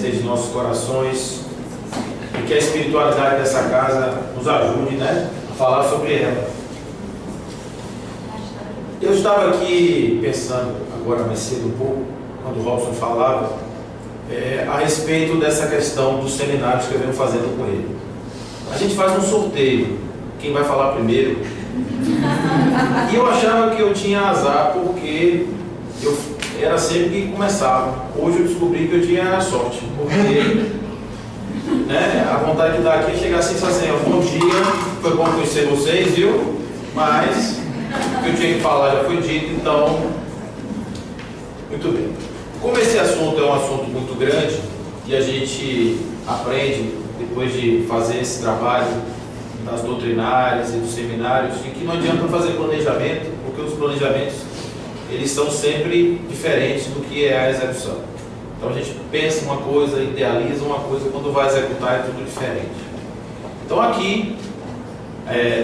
mentes, de nossos corações, e que a espiritualidade dessa casa nos ajude, né, a falar sobre ela. Eu estava aqui pensando, agora mais cedo um pouco, quando o Robson falava, a respeito dessa questão dos seminários que eu venho fazendo com ele. A gente faz um sorteio, quem vai falar primeiro. E eu achava que eu tinha azar, porque eu era sempre que começava. Hoje eu descobri que eu tinha sorte, porque né, a vontade de dar aqui é chegar assim e falar assim: bom dia, foi bom conhecer vocês, viu? Mas o que eu tinha que falar já foi dito, então, muito bem. Como esse assunto é um assunto muito grande, e a gente aprende, depois de fazer esse trabalho das doutrinárias e dos seminários, de que não adianta fazer planejamento, porque os planejamentos, eles são sempre diferentes do que é a execução. Então a gente pensa uma coisa, idealiza uma coisa, quando vai executar é tudo diferente. Então aqui,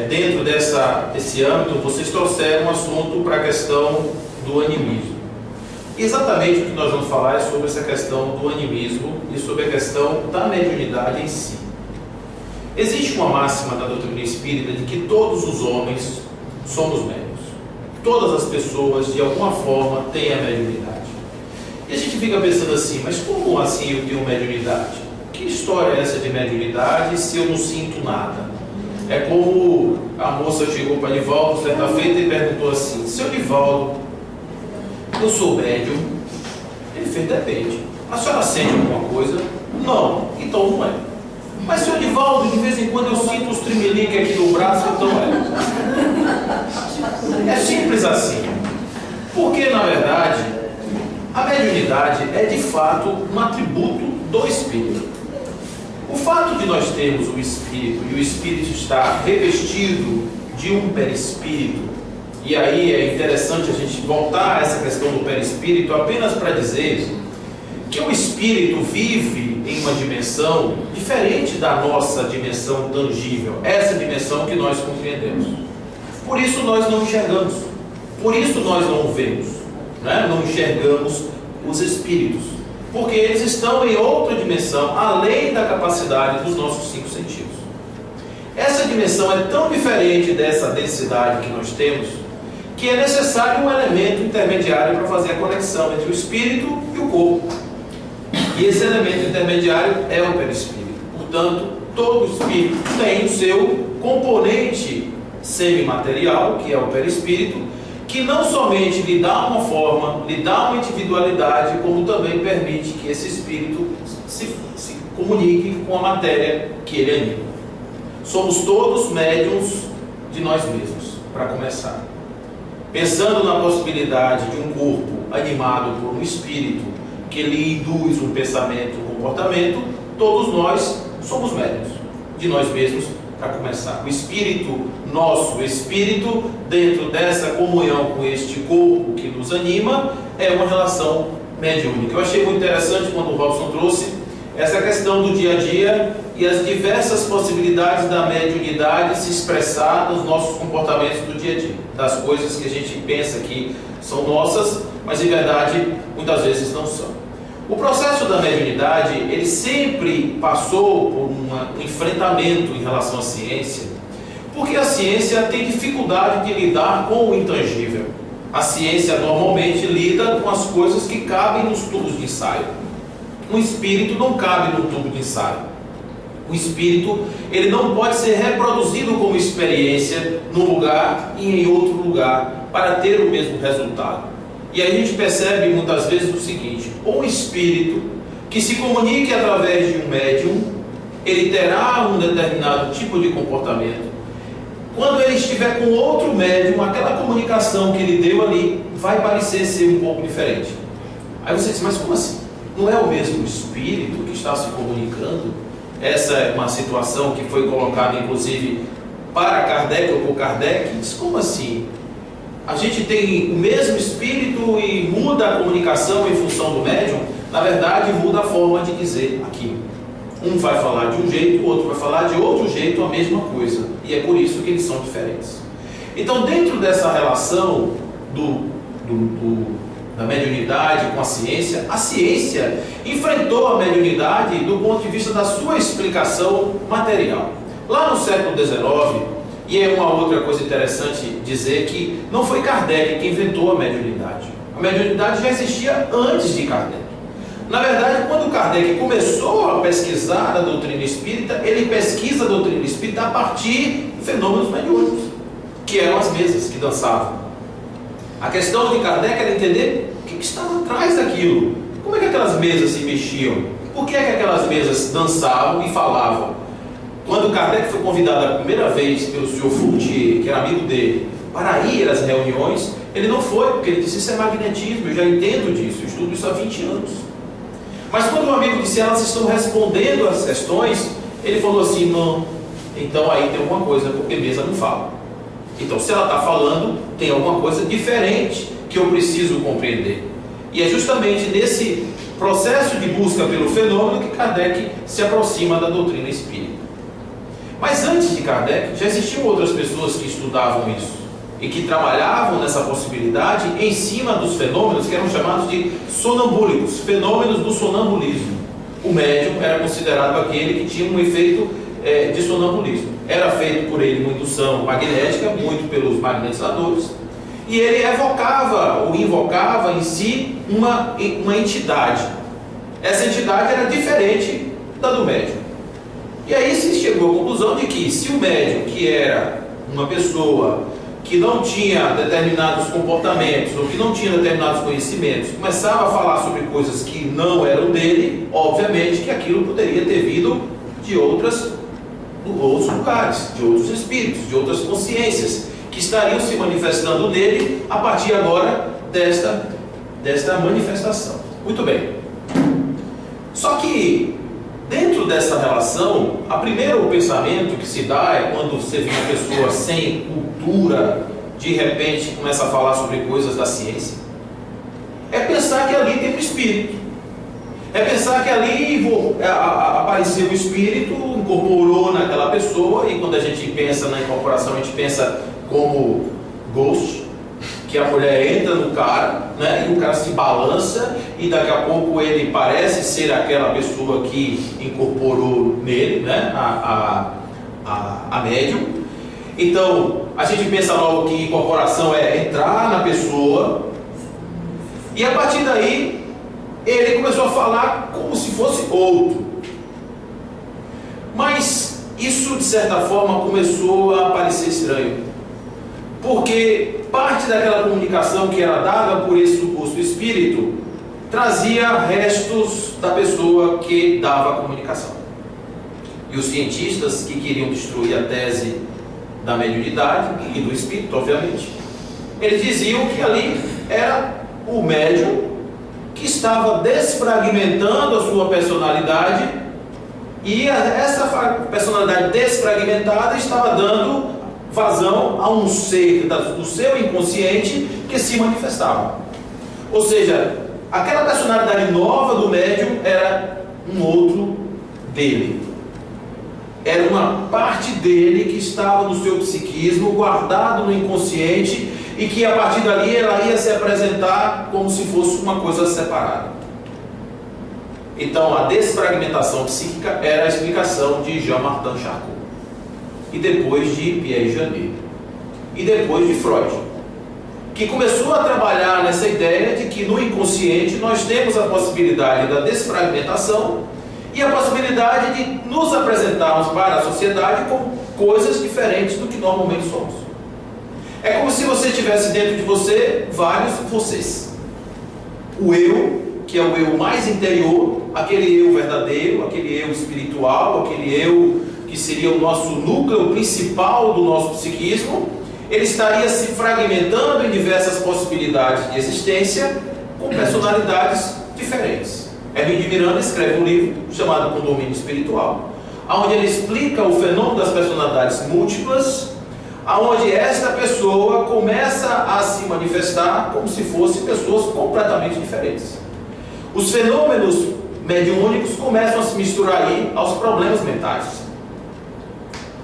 dentro desse âmbito, vocês trouxeram um assunto para a questão do animismo. Exatamente o que nós vamos falar é sobre essa questão do animismo e sobre a questão da mediunidade em si. Existe uma máxima da doutrina espírita de que todos os homens somos médiuns. Todas as pessoas, de alguma forma, têm a mediunidade. E a gente fica pensando assim: mas como assim eu tenho mediunidade? Que história é essa de mediunidade se eu não sinto nada? É como a moça chegou para Nivaldo certa feita e perguntou assim: seu Nivaldo, eu sou médium? Ele fez: depende. A senhora sente alguma coisa? Não. Então não é. Mas, seu Nivaldo, de vez em quando eu sinto os tremeliques aqui no braço, então é simples assim. Porque, na verdade, a mediunidade é de fato um atributo do espírito. O fato de nós termos o espírito e o espírito estar revestido de um perispírito, e aí é interessante a gente voltar a essa questão do perispírito apenas para dizer que o espírito vive em uma dimensão diferente da nossa dimensão tangível, essa dimensão que nós compreendemos. Por isso nós não enxergamos, por isso nós não vemos, né? Não enxergamos os espíritos, porque eles estão em outra dimensão, além da capacidade dos nossos 5 sentidos. Essa dimensão é tão diferente dessa densidade que nós temos, que é necessário um elemento intermediário para fazer a conexão entre o espírito e o corpo. E esse elemento intermediário é o perispírito. Portanto, todo espírito tem o seu componente semimaterial, que é o perispírito, que não somente lhe dá uma forma, lhe dá uma individualidade, como também permite que esse espírito se comunique com a matéria que ele anima. Somos todos médiuns de nós mesmos, para começar. Pensando na possibilidade de um corpo animado por um espírito que lhe induz um pensamento, um comportamento, todos nós somos médiuns de nós mesmos, para começar. O espírito nosso, o espírito, dentro dessa comunhão com este corpo que nos anima, é uma relação mediúnica. Eu achei muito interessante quando o Robson trouxe essa questão do dia a dia e as diversas possibilidades da mediunidade se expressar nos nossos comportamentos do dia a dia, das coisas que a gente pensa que são nossas, mas em verdade muitas vezes não são. O processo da mediunidade, ele sempre passou por um enfrentamento em relação à ciência, porque a ciência tem dificuldade de lidar com o intangível. A ciência normalmente lida com as coisas que cabem nos tubos de ensaio. Um espírito não cabe no tubo de ensaio. O espírito, ele não pode ser reproduzido como experiência num lugar e em outro lugar para ter o mesmo resultado. E aí a gente percebe muitas vezes o seguinte: um espírito que se comunique através de um médium, ele terá um determinado tipo de comportamento. Quando ele estiver com outro médium, aquela comunicação que ele deu ali vai parecer ser um pouco diferente. Aí você diz: mas como assim? Não é o mesmo espírito que está se comunicando? Essa é uma situação que foi colocada inclusive para Kardec ou por Kardec. Diz: como assim? A gente tem o mesmo espírito e muda a comunicação em função do médium? Na verdade, muda a forma de dizer aquilo. Um vai falar de um jeito, o outro vai falar de outro jeito, a mesma coisa. E é por isso que eles são diferentes. Então, dentro dessa relação da mediunidade com a ciência enfrentou a mediunidade do ponto de vista da sua explicação material. Lá no século XIX, e é uma outra coisa interessante dizer que não foi Kardec que inventou a mediunidade. A mediunidade já existia antes de Kardec. Na verdade, quando Kardec começou a pesquisar a doutrina espírita, ele pesquisa a doutrina espírita a partir de fenômenos mediúnicos, que eram as mesas que dançavam. A questão de Kardec era entender o que estava atrás daquilo. Como é que aquelas mesas se mexiam? Por que é que aquelas mesas dançavam e falavam? Quando Kardec foi convidado a primeira vez pelo senhor Fourtier, que era amigo dele, para ir às reuniões, ele não foi, porque ele disse: isso é magnetismo, eu já entendo disso, eu estudo isso há 20 anos. Mas quando o amigo disse: elas estão respondendo as questões, ele falou assim: não, então aí tem alguma coisa, porque mesa não fala. Então, se ela está falando, tem alguma coisa diferente que eu preciso compreender. E é justamente nesse processo de busca pelo fenômeno que Kardec se aproxima da doutrina espírita. Mas antes de Kardec, já existiam outras pessoas que estudavam isso e que trabalhavam nessa possibilidade em cima dos fenômenos que eram chamados de sonambúlicos, fenômenos do sonambulismo. O médium era considerado aquele que tinha um efeito de sonambulismo. Era feito por ele uma indução magnética, muito pelos magnetizadores, e ele evocava ou invocava em si uma entidade. Essa entidade era diferente da do médium. E aí se chegou à conclusão de que se o médium, que era uma pessoa que não tinha determinados comportamentos ou que não tinha determinados conhecimentos, começava a falar sobre coisas que não eram dele, obviamente que aquilo poderia ter vindo de outros lugares, de outros espíritos, de outras consciências, que estariam se manifestando nele a partir agora desta manifestação. Muito bem. Só que dentro dessa relação, o primeiro pensamento que se dá é quando você vê uma pessoa sem cultura, de repente começa a falar sobre coisas da ciência, é pensar que ali tem um espírito, é pensar que ali apareceu o espírito, incorporou naquela pessoa, e quando a gente pensa na incorporação, a gente pensa como ghost, que a mulher entra no cara, né, e o cara se balança, e daqui a pouco ele parece ser aquela pessoa que incorporou nele, né, a médium. Então, a gente pensa logo que incorporação é entrar na pessoa, e a partir daí, ele começou a falar como se fosse outro. Mas isso, de certa forma, começou a parecer estranho, porque parte daquela comunicação que era dada por esse suposto espírito trazia restos da pessoa que dava a comunicação. E os cientistas que queriam destruir a tese da mediunidade e do espírito, obviamente, eles diziam que ali era o médium que estava desfragmentando a sua personalidade, e essa personalidade desfragmentada estava dando vazão a um ser do seu inconsciente que se manifestava. Ou seja, aquela personalidade nova do médium era um outro dele. Era uma parte dele que estava no seu psiquismo, guardado no inconsciente, e que a partir dali ela ia se apresentar como se fosse uma coisa separada. Então a desfragmentação psíquica era a explicação de Jean-Martin Charcot, e depois de Pierre Janet, e depois de Freud, que começou a trabalhar nessa ideia de que no inconsciente nós temos a possibilidade da desfragmentação e a possibilidade de nos apresentarmos para a sociedade como coisas diferentes do que normalmente somos. É como se você tivesse dentro de você vários vocês. O eu, que é o eu mais interior, aquele eu verdadeiro, aquele eu espiritual, aquele eu que seria o nosso núcleo principal do nosso psiquismo, ele estaria se fragmentando em diversas possibilidades de existência, com personalidades diferentes. Hermínio de Miranda escreve um livro chamado Condomínio Espiritual, onde ele explica o fenômeno das personalidades múltiplas, onde esta pessoa começa a se manifestar como se fossem pessoas completamente diferentes. Os fenômenos mediúnicos começam a se misturar aí aos problemas mentais,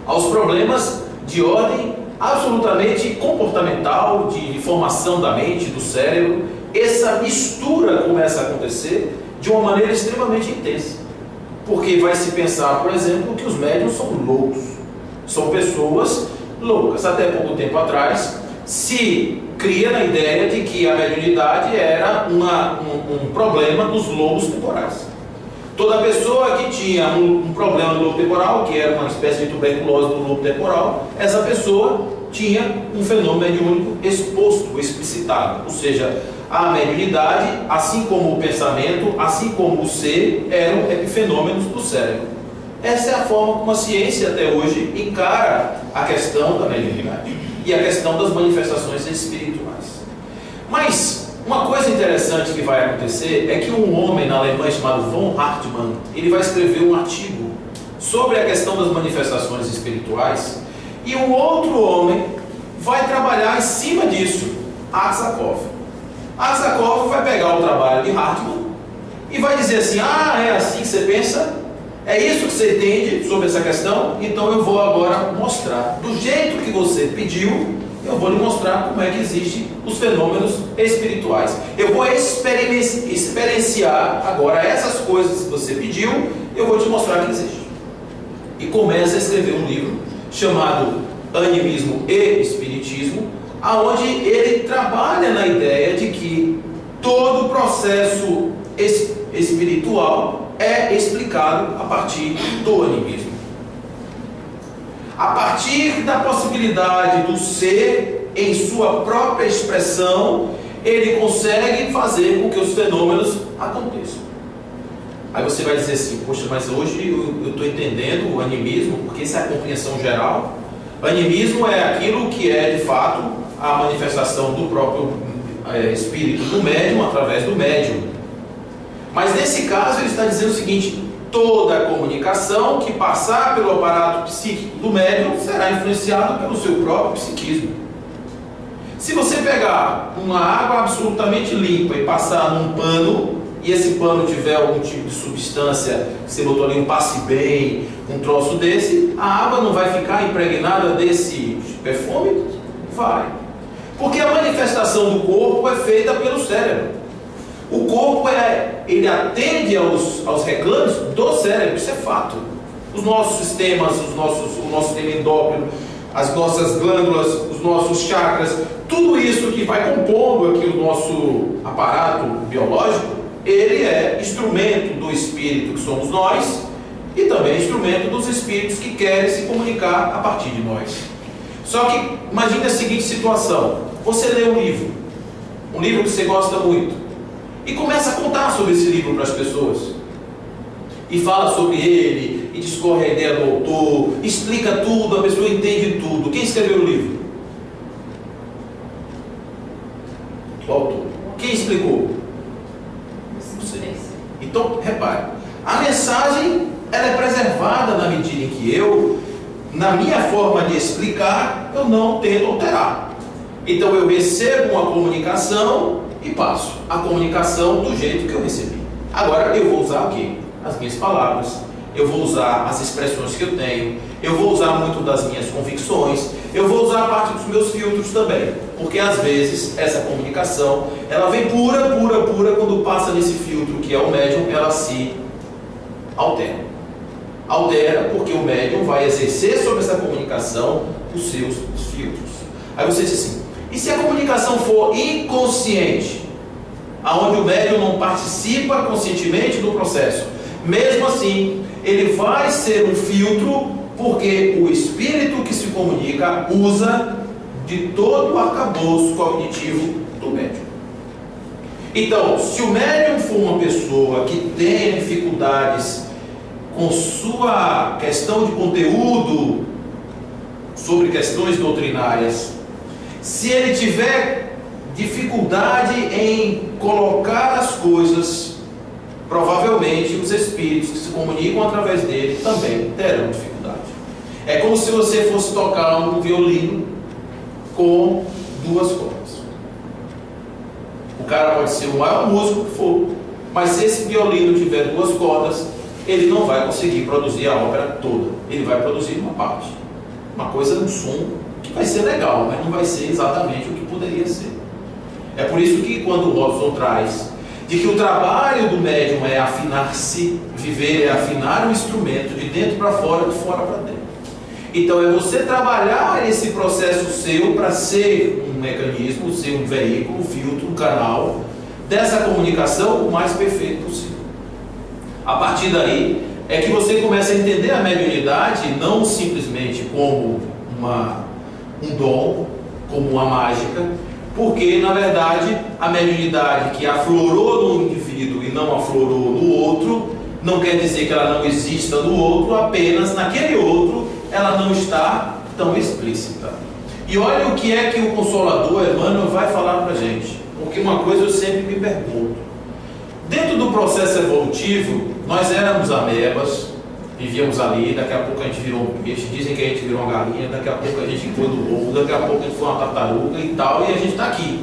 aos problemas de ordem absolutamente comportamental, de formação da mente, do cérebro, essa mistura começa a acontecer de uma maneira extremamente intensa. Porque vai se pensar, por exemplo, que os médiuns são loucos. São pessoas loucas. Até pouco tempo atrás, se cria na ideia de que a mediunidade era um problema dos lobos temporais. Toda pessoa que tinha um problema no lobo temporal, que era uma espécie de tuberculose do lobo temporal, essa pessoa tinha um fenômeno mediúnico exposto, explicitado. Ou seja, a mediunidade, assim como o pensamento, assim como o ser, eram epifenômenos do cérebro. Essa é a forma como a ciência até hoje encara a questão da mediunidade e a questão das manifestações espirituais. Mas uma coisa interessante que vai acontecer é que um homem na Alemanha chamado von Hartmann, ele vai escrever um artigo sobre a questão das manifestações espirituais, e um outro homem vai trabalhar em cima disso, Aksakov. Aksakov vai pegar o trabalho de Hartmann e vai dizer assim: ah, é assim que você pensa? É isso que você entende sobre essa questão? Então eu vou agora mostrar, do jeito que você pediu, eu vou lhe mostrar como é que existem os fenômenos espirituais. Eu vou experienciar agora essas coisas que você pediu, eu vou te mostrar que existe. E começa a escrever um livro chamado Animismo e Espiritismo, aonde ele trabalha na ideia de que todo o processo espiritual é explicado a partir do animismo. A partir da possibilidade do ser em sua própria expressão, ele consegue fazer com que os fenômenos aconteçam. Aí você vai dizer assim: poxa, mas hoje eu estou entendendo o animismo, porque isso é a compreensão geral. Animismo é aquilo que é de fato a manifestação do próprio espírito do médium através do médium. Mas nesse caso ele está dizendo o seguinte: toda a comunicação que passar pelo aparato psíquico do médium será influenciada pelo seu próprio psiquismo. Se você pegar uma água absolutamente limpa e passar num pano, e esse pano tiver algum tipo de substância, que você botou ali um passe-bem, um troço desse, a água não vai ficar impregnada desse perfume? Vai. Porque a manifestação do corpo é feita pelo cérebro. O corpo ele atende aos reclames do cérebro, isso é fato. Os nossos sistemas, o nosso sistema endócrino, as nossas glândulas, os nossos chakras, tudo isso que vai compondo aqui o nosso aparato biológico, ele é instrumento do espírito que somos nós e também instrumento dos espíritos que querem se comunicar a partir de nós. Só que imagine a seguinte situação: você lê um livro que você gosta muito, e começa a contar sobre esse livro para as pessoas, e fala sobre ele, e discorre a ideia do autor, explica tudo, a pessoa entende tudo. Quem escreveu o livro? O autor. Quem explicou? Você. Então, repare, a mensagem ela é preservada na medida em que eu, na minha forma de explicar, eu não tento alterar. Então eu recebo uma comunicação e passo a comunicação do jeito que eu recebi. Agora eu vou usar o quê? As minhas palavras, eu vou usar as expressões que eu tenho, eu vou usar muito das minhas convicções, eu vou usar a parte dos meus filtros também, porque às vezes essa comunicação ela vem pura, quando passa nesse filtro que é o médium, ela se altera porque o médium vai exercer sobre essa comunicação os seus filtros. Aí você diz assim: e se a comunicação for inconsciente, aonde o médium não participa conscientemente do processo? Mesmo assim, ele vai ser um filtro, porque o espírito que se comunica usa de todo o arcabouço cognitivo do médium. Então, se o médium for uma pessoa que tem dificuldades com sua questão de conteúdo sobre questões doutrinárias, se ele tiver dificuldade em colocar as coisas, provavelmente os espíritos que se comunicam através dele também terão dificuldade. É como se você fosse tocar um violino com duas cordas. O cara pode ser o maior músico que for, mas se esse violino tiver duas cordas, ele não vai conseguir produzir a obra toda. Ele vai produzir uma parte, uma coisa, um som que vai ser legal, mas não vai ser exatamente o que poderia ser. É por isso que quando o Robson traz de que o trabalho do médium é afinar-se, viver é afinar o instrumento de dentro para fora, de fora para dentro. Então é você trabalhar esse processo seu para ser um mecanismo, ser um veículo, um filtro, um canal dessa comunicação o mais perfeito possível. A partir daí é que você começa a entender a mediunidade não simplesmente como um dom, como uma mágica, porque na verdade a mediunidade que aflorou no indivíduo e não aflorou no outro, não quer dizer que ela não exista no outro, apenas naquele outro ela não está tão explícita. E olha o que é que o Consolador Emmanuel vai falar para a gente, porque uma coisa eu sempre me pergunto: dentro do processo evolutivo, nós éramos amebas, vivíamos ali, daqui a pouco a gente virou um peixe, dizem que a gente virou uma galinha, daqui a pouco a gente foi do ovo, daqui a pouco a gente foi uma tartaruga e tal, e a gente está aqui,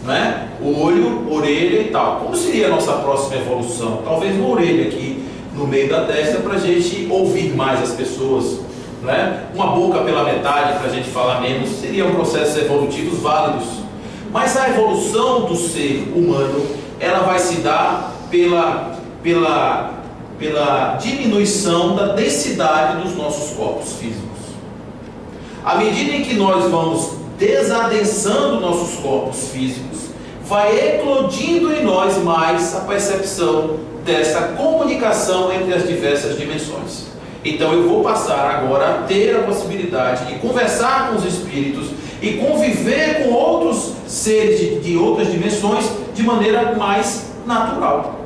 né? O olho, orelha e tal. Como seria a nossa próxima evolução? Talvez uma orelha aqui no meio da testa para a gente ouvir mais as pessoas, né? Uma boca pela metade para a gente falar menos. Seriam processos evolutivos válidos. Mas a evolução do ser humano, ela vai se dar pela diminuição da densidade dos nossos corpos físicos. À medida em que nós vamos desadensando nossos corpos físicos, vai eclodindo em nós mais a percepção dessa comunicação entre as diversas dimensões. Então eu vou passar agora a ter a possibilidade de conversar com os espíritos e conviver com outros seres de outras dimensões de maneira mais natural,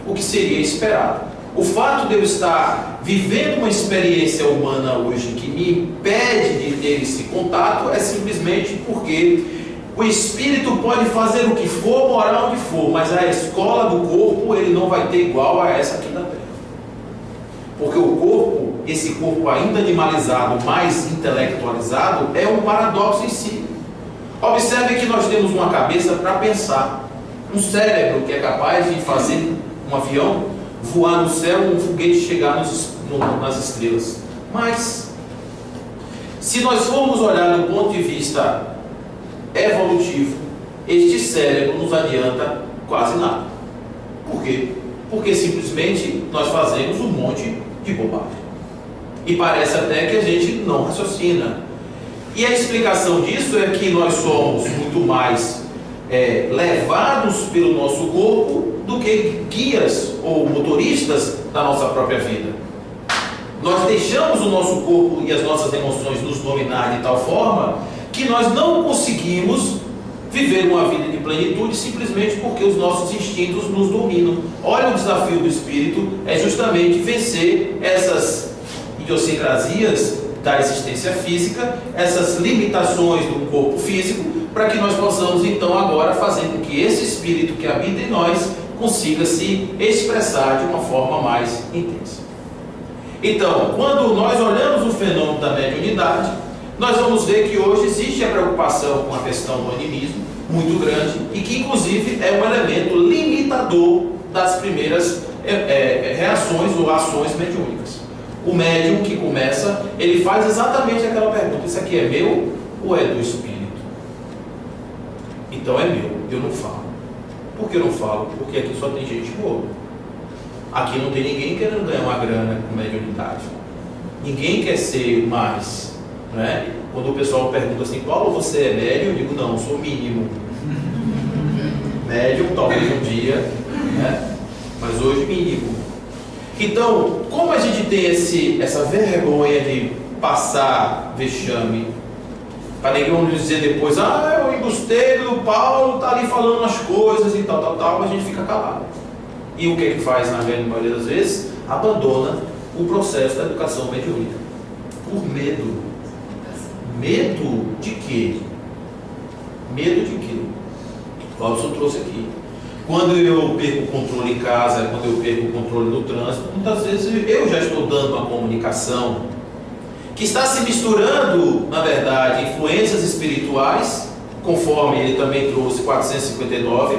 o que seria esperado. O fato de eu estar vivendo uma experiência humana hoje que me impede de ter esse contato é simplesmente porque o espírito pode fazer o que for, morar onde for, mas a escola do corpo ele não vai ter igual a essa aqui da Terra. Porque o corpo, esse corpo ainda animalizado, mais intelectualizado, é um paradoxo em si. Observe que nós temos uma cabeça para pensar, um cérebro que é capaz de fazer um avião voar no céu, um foguete chegar nas estrelas. Mas, se nós formos olhar do ponto de vista evolutivo, este cérebro nos adianta quase nada. Por quê? Porque simplesmente nós fazemos um monte de bobagem. E parece até que a gente não raciocina. E a explicação disso é que nós somos muito mais levados pelo nosso corpo do que guias ou motoristas da nossa própria vida. Nós deixamos o nosso corpo e as nossas emoções nos dominar de tal forma que nós não conseguimos viver uma vida de plenitude simplesmente porque os nossos instintos nos dominam. Olha, o desafio do espírito é justamente vencer essas idiosincrasias da existência física, essas limitações do corpo físico, para que nós possamos então agora fazer com que esse espírito que habita em nós consiga se expressar de uma forma mais intensa. Então, quando nós olhamos o fenômeno da mediunidade, nós vamos ver que hoje existe a preocupação com a questão do animismo muito grande e que inclusive é um elemento limitador das primeiras reações ou ações mediúnicas. O médium que começa, ele faz exatamente aquela pergunta: isso aqui é meu ou é do espírito? Então é meu, eu não falo. Por que eu não falo? Porque aqui só tem gente boa. Aqui não tem ninguém querendo ganhar uma grana com mediunidade. Ninguém quer ser mais, né? Quando o pessoal pergunta assim: Paulo, você é médium? Eu digo: não, sou mínimo. Médium talvez um dia, né? Mas hoje mínimo. Então, como a gente tem essa vergonha de passar vexame, para ninguém nos dizer depois: ah, o embusteiro do Paulo está ali falando umas coisas e tal, a gente fica calado. E o que é que faz, na grande maioria das vezes? Abandona o processo da educação mediúnica. Por medo. Medo de quê? Medo de quê? O Robson trouxe aqui. Quando eu perco o controle em casa, quando eu perco o controle no trânsito, muitas vezes eu já estou dando uma comunicação que está se misturando, na verdade, influências espirituais, conforme ele também trouxe 459,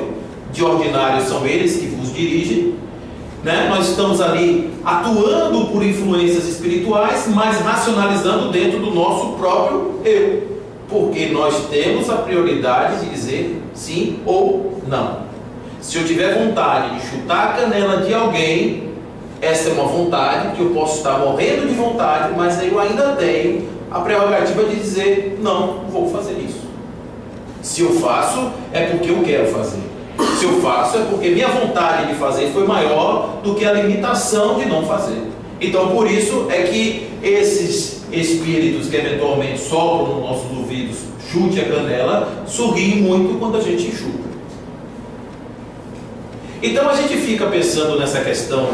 de ordinário são eles que vos dirigem, né? Nós estamos ali atuando por influências espirituais, mas racionalizando dentro do nosso próprio eu. Porque nós temos a prioridade de dizer sim ou não. Se eu tiver vontade de chutar a canela de alguém, essa é uma vontade que eu posso estar morrendo de vontade, mas eu ainda tenho a prerrogativa de dizer, não vou fazer isso. Se eu faço, é porque eu quero fazer. Se eu faço, é porque minha vontade de fazer foi maior do que a limitação de não fazer. Então, por isso é que esses espíritos que eventualmente sopram nos nossos ouvidos, chute a canela, sorriem muito quando a gente chuta. Então a gente fica pensando nessa questão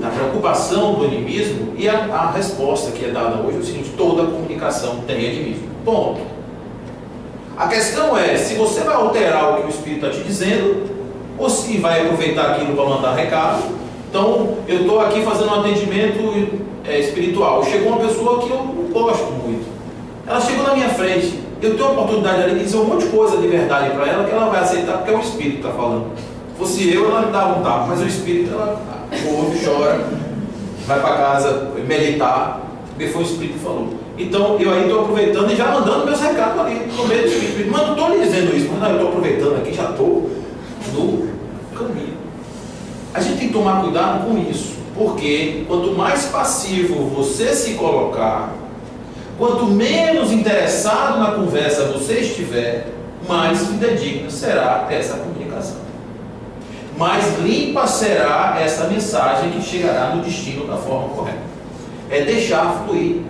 da preocupação do animismo, e a resposta que é dada hoje é o seguinte: toda comunicação tem animismo. Ponto. A questão é se você vai alterar o que o Espírito está te dizendo, ou se vai aproveitar aquilo para mandar recado. Então, eu estou aqui fazendo um atendimento espiritual. Chegou uma pessoa que eu não gosto muito. Ela chegou na minha frente. Eu tenho a oportunidade ali de dizer um monte de coisa de verdade para ela, que ela vai aceitar, porque é o Espírito que está falando. Se fosse eu, ela me dava um tapa, mas o Espírito, ela ouve, chora, vai para casa meditar, porque foi o Espírito que falou. Então, eu aí estou aproveitando e já mandando meus recados ali, no meio do Espírito. Mas não estou lhe dizendo isso, mas não, eu estou aproveitando aqui, já estou no caminho. A gente tem que tomar cuidado com isso, porque quanto mais passivo você se colocar, quanto menos interessado na conversa você estiver, mais fidedigna será essa comunicação. Mais limpa será essa mensagem que chegará no destino da forma correta. É deixar fluir.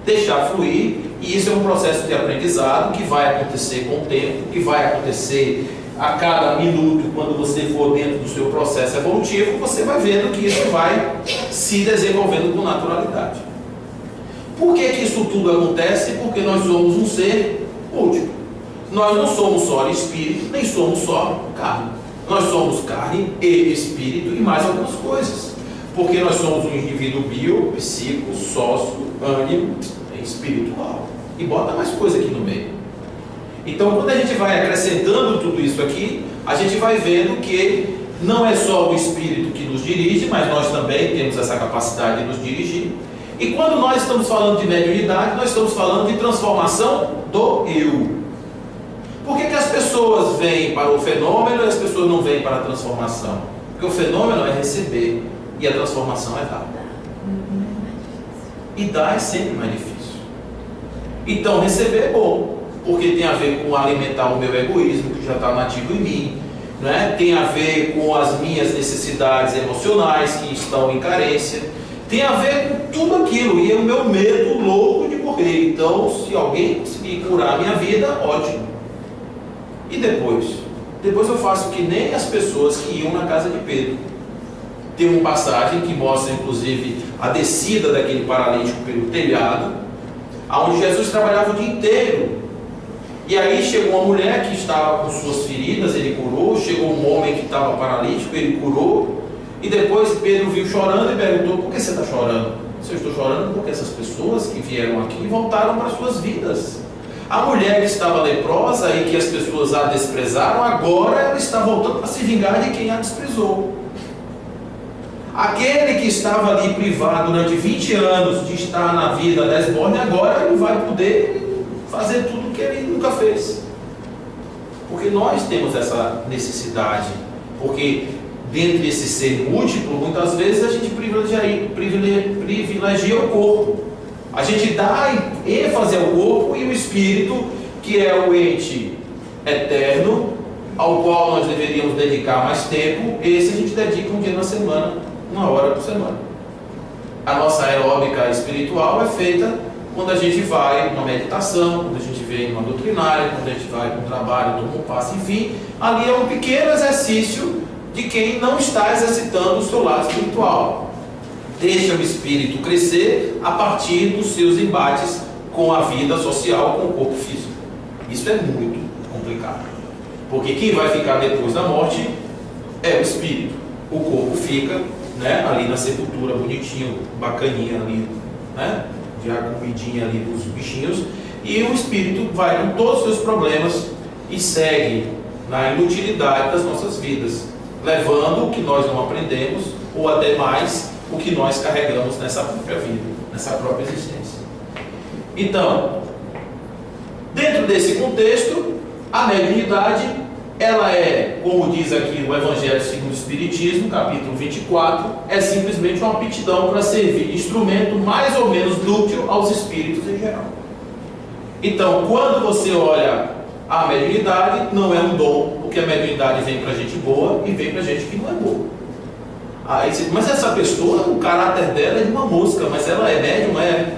Deixar fluir, e isso é um processo de aprendizado que vai acontecer com o tempo, que vai acontecer a cada minuto. Quando você for dentro do seu processo evolutivo, você vai vendo que isso vai se desenvolvendo com naturalidade. Por que isso tudo acontece? Porque nós somos um ser múltiplo. Nós não somos só espírito, nem somos só carne. Nós somos carne e espírito e mais algumas coisas. Porque nós somos um indivíduo bio, psíquico, sócio, ânimo e espiritual. E bota mais coisa aqui no meio. Então, quando a gente vai acrescentando tudo isso aqui, a gente vai vendo que não é só o espírito que nos dirige, mas nós também temos essa capacidade de nos dirigir. E quando nós estamos falando de mediunidade, nós estamos falando de transformação do eu. Por que as pessoas vêm para o fenômeno e as pessoas não vêm para a transformação? Porque o fenômeno é receber e a transformação é dar. E dar é sempre mais difícil. Então receber é bom, porque tem a ver com alimentar o meu egoísmo, que já está nativo em mim, né? Tem a ver com as minhas necessidades emocionais que estão em carência, tem a ver com tudo aquilo, e é o meu medo louco de morrer. Então, se alguém conseguir curar a minha vida, ótimo. E depois? Depois eu faço que nem as pessoas que iam na casa de Pedro. Tem uma passagem que mostra, inclusive, a descida daquele paralítico pelo telhado, onde Jesus trabalhava o dia inteiro. E aí chegou uma mulher que estava com suas feridas, ele curou. Chegou um homem que estava paralítico, ele curou. E depois Pedro viu chorando e perguntou: por que você está chorando? Eu estou chorando porque essas pessoas que vieram aqui voltaram para suas vidas. A mulher que estava leprosa e que as pessoas a desprezaram, agora ela está voltando para se vingar de quem a desprezou. Aquele que estava ali privado durante 20 anos de estar na vida desborne, agora ele vai poder fazer tudo o que ele nunca fez. Porque nós temos essa necessidade. Porque dentro desse ser múltiplo, muitas vezes a gente privilegia o corpo. A gente dá ênfase ao corpo e o espírito, que é o ente eterno, ao qual nós deveríamos dedicar mais tempo, esse a gente dedica um dia na semana, 1 hora por semana. A nossa aeróbica espiritual é feita quando a gente vai numa meditação, quando a gente vem numa doutrinária, quando a gente vai para um trabalho, toma um passo, enfim. Ali é um pequeno exercício de quem não está exercitando o seu lado espiritual. Deixa o espírito crescer a partir dos seus embates com a vida social, com o corpo físico. Isso é muito complicado. Porque quem vai ficar depois da morte é o espírito. O corpo fica, né, ali na sepultura, bonitinho, bacaninha ali, né, já comidinha ali dos bichinhos. E o espírito vai com todos os seus problemas e segue na inutilidade das nossas vidas, levando o que nós não aprendemos, ou até mais, o que nós carregamos nessa própria vida, nessa própria existência. Então, dentro dentro desse contexto, a mediunidade, ela é, como diz aqui o Evangelho segundo o Espiritismo, capítulo 24, é simplesmente uma aptidão para servir de instrumento mais ou menos dúctil aos espíritos em geral. Então, quando você olha a mediunidade, não é um dom, porque a mediunidade vem para gente boa e vem para gente que não é boa. Aí você diz, mas essa pessoa, o caráter dela é de uma mosca, mas ela é médium, é.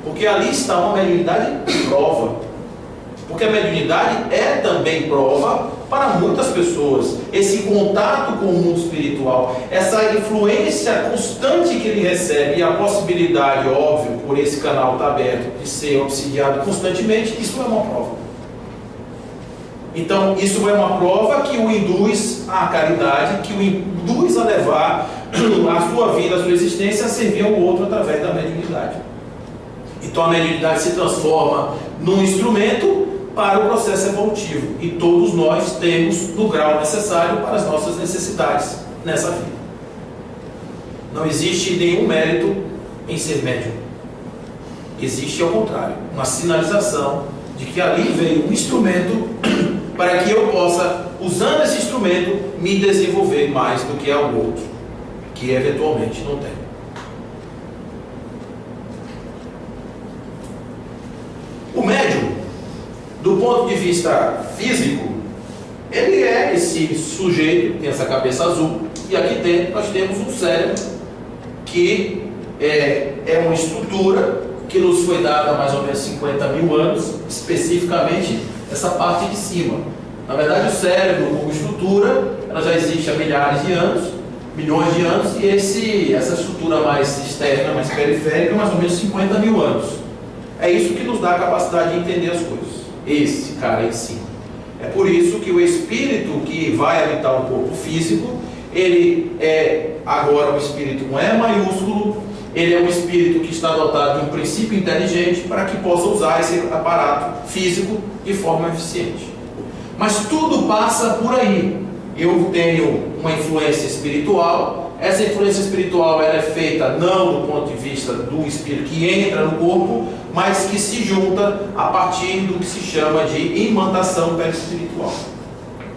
Porque ali está uma mediunidade prova. Porque a mediunidade é também prova para muitas pessoas. Esse contato com o mundo espiritual, essa influência constante que ele recebe e a possibilidade, óbvio, por esse canal estar aberto, de ser obsidiado constantemente, isso é uma prova. Então, isso é uma prova que o induz à caridade, que o induz a levar a sua vida, a sua existência, a servir ao outro através da mediunidade. Então, a mediunidade se transforma num instrumento para o processo evolutivo. E todos nós temos no grau necessário para as nossas necessidades nessa vida. Não existe nenhum mérito em ser médium. Existe, ao contrário, uma sinalização de que ali veio um instrumento para que eu possa, usando esse instrumento, me desenvolver mais do que ao outro, que eventualmente não tem. O médium, do ponto de vista físico, ele é esse sujeito, tem essa cabeça azul, e aqui dentro nós temos um cérebro que é uma estrutura que nos foi dada há mais ou menos 50 mil anos, especificamente essa parte de cima. Na verdade, o cérebro como estrutura, ela já existe há milhares de anos, milhões de anos, e essa estrutura mais externa, mais periférica, mais ou menos 50 mil anos. É isso que nos dá a capacidade de entender as coisas. Esse cara aí em cima. É por isso que o espírito que vai habitar o corpo físico, ele é agora um espírito com E maiúsculo, ele é um espírito que está dotado de um princípio inteligente para que possa usar esse aparato físico de forma eficiente. Mas tudo passa por aí. Eu tenho uma influência espiritual. Essa influência espiritual ela é feita não do ponto de vista do espírito que entra no corpo, mas que se junta a partir do que se chama de imantação perispiritual.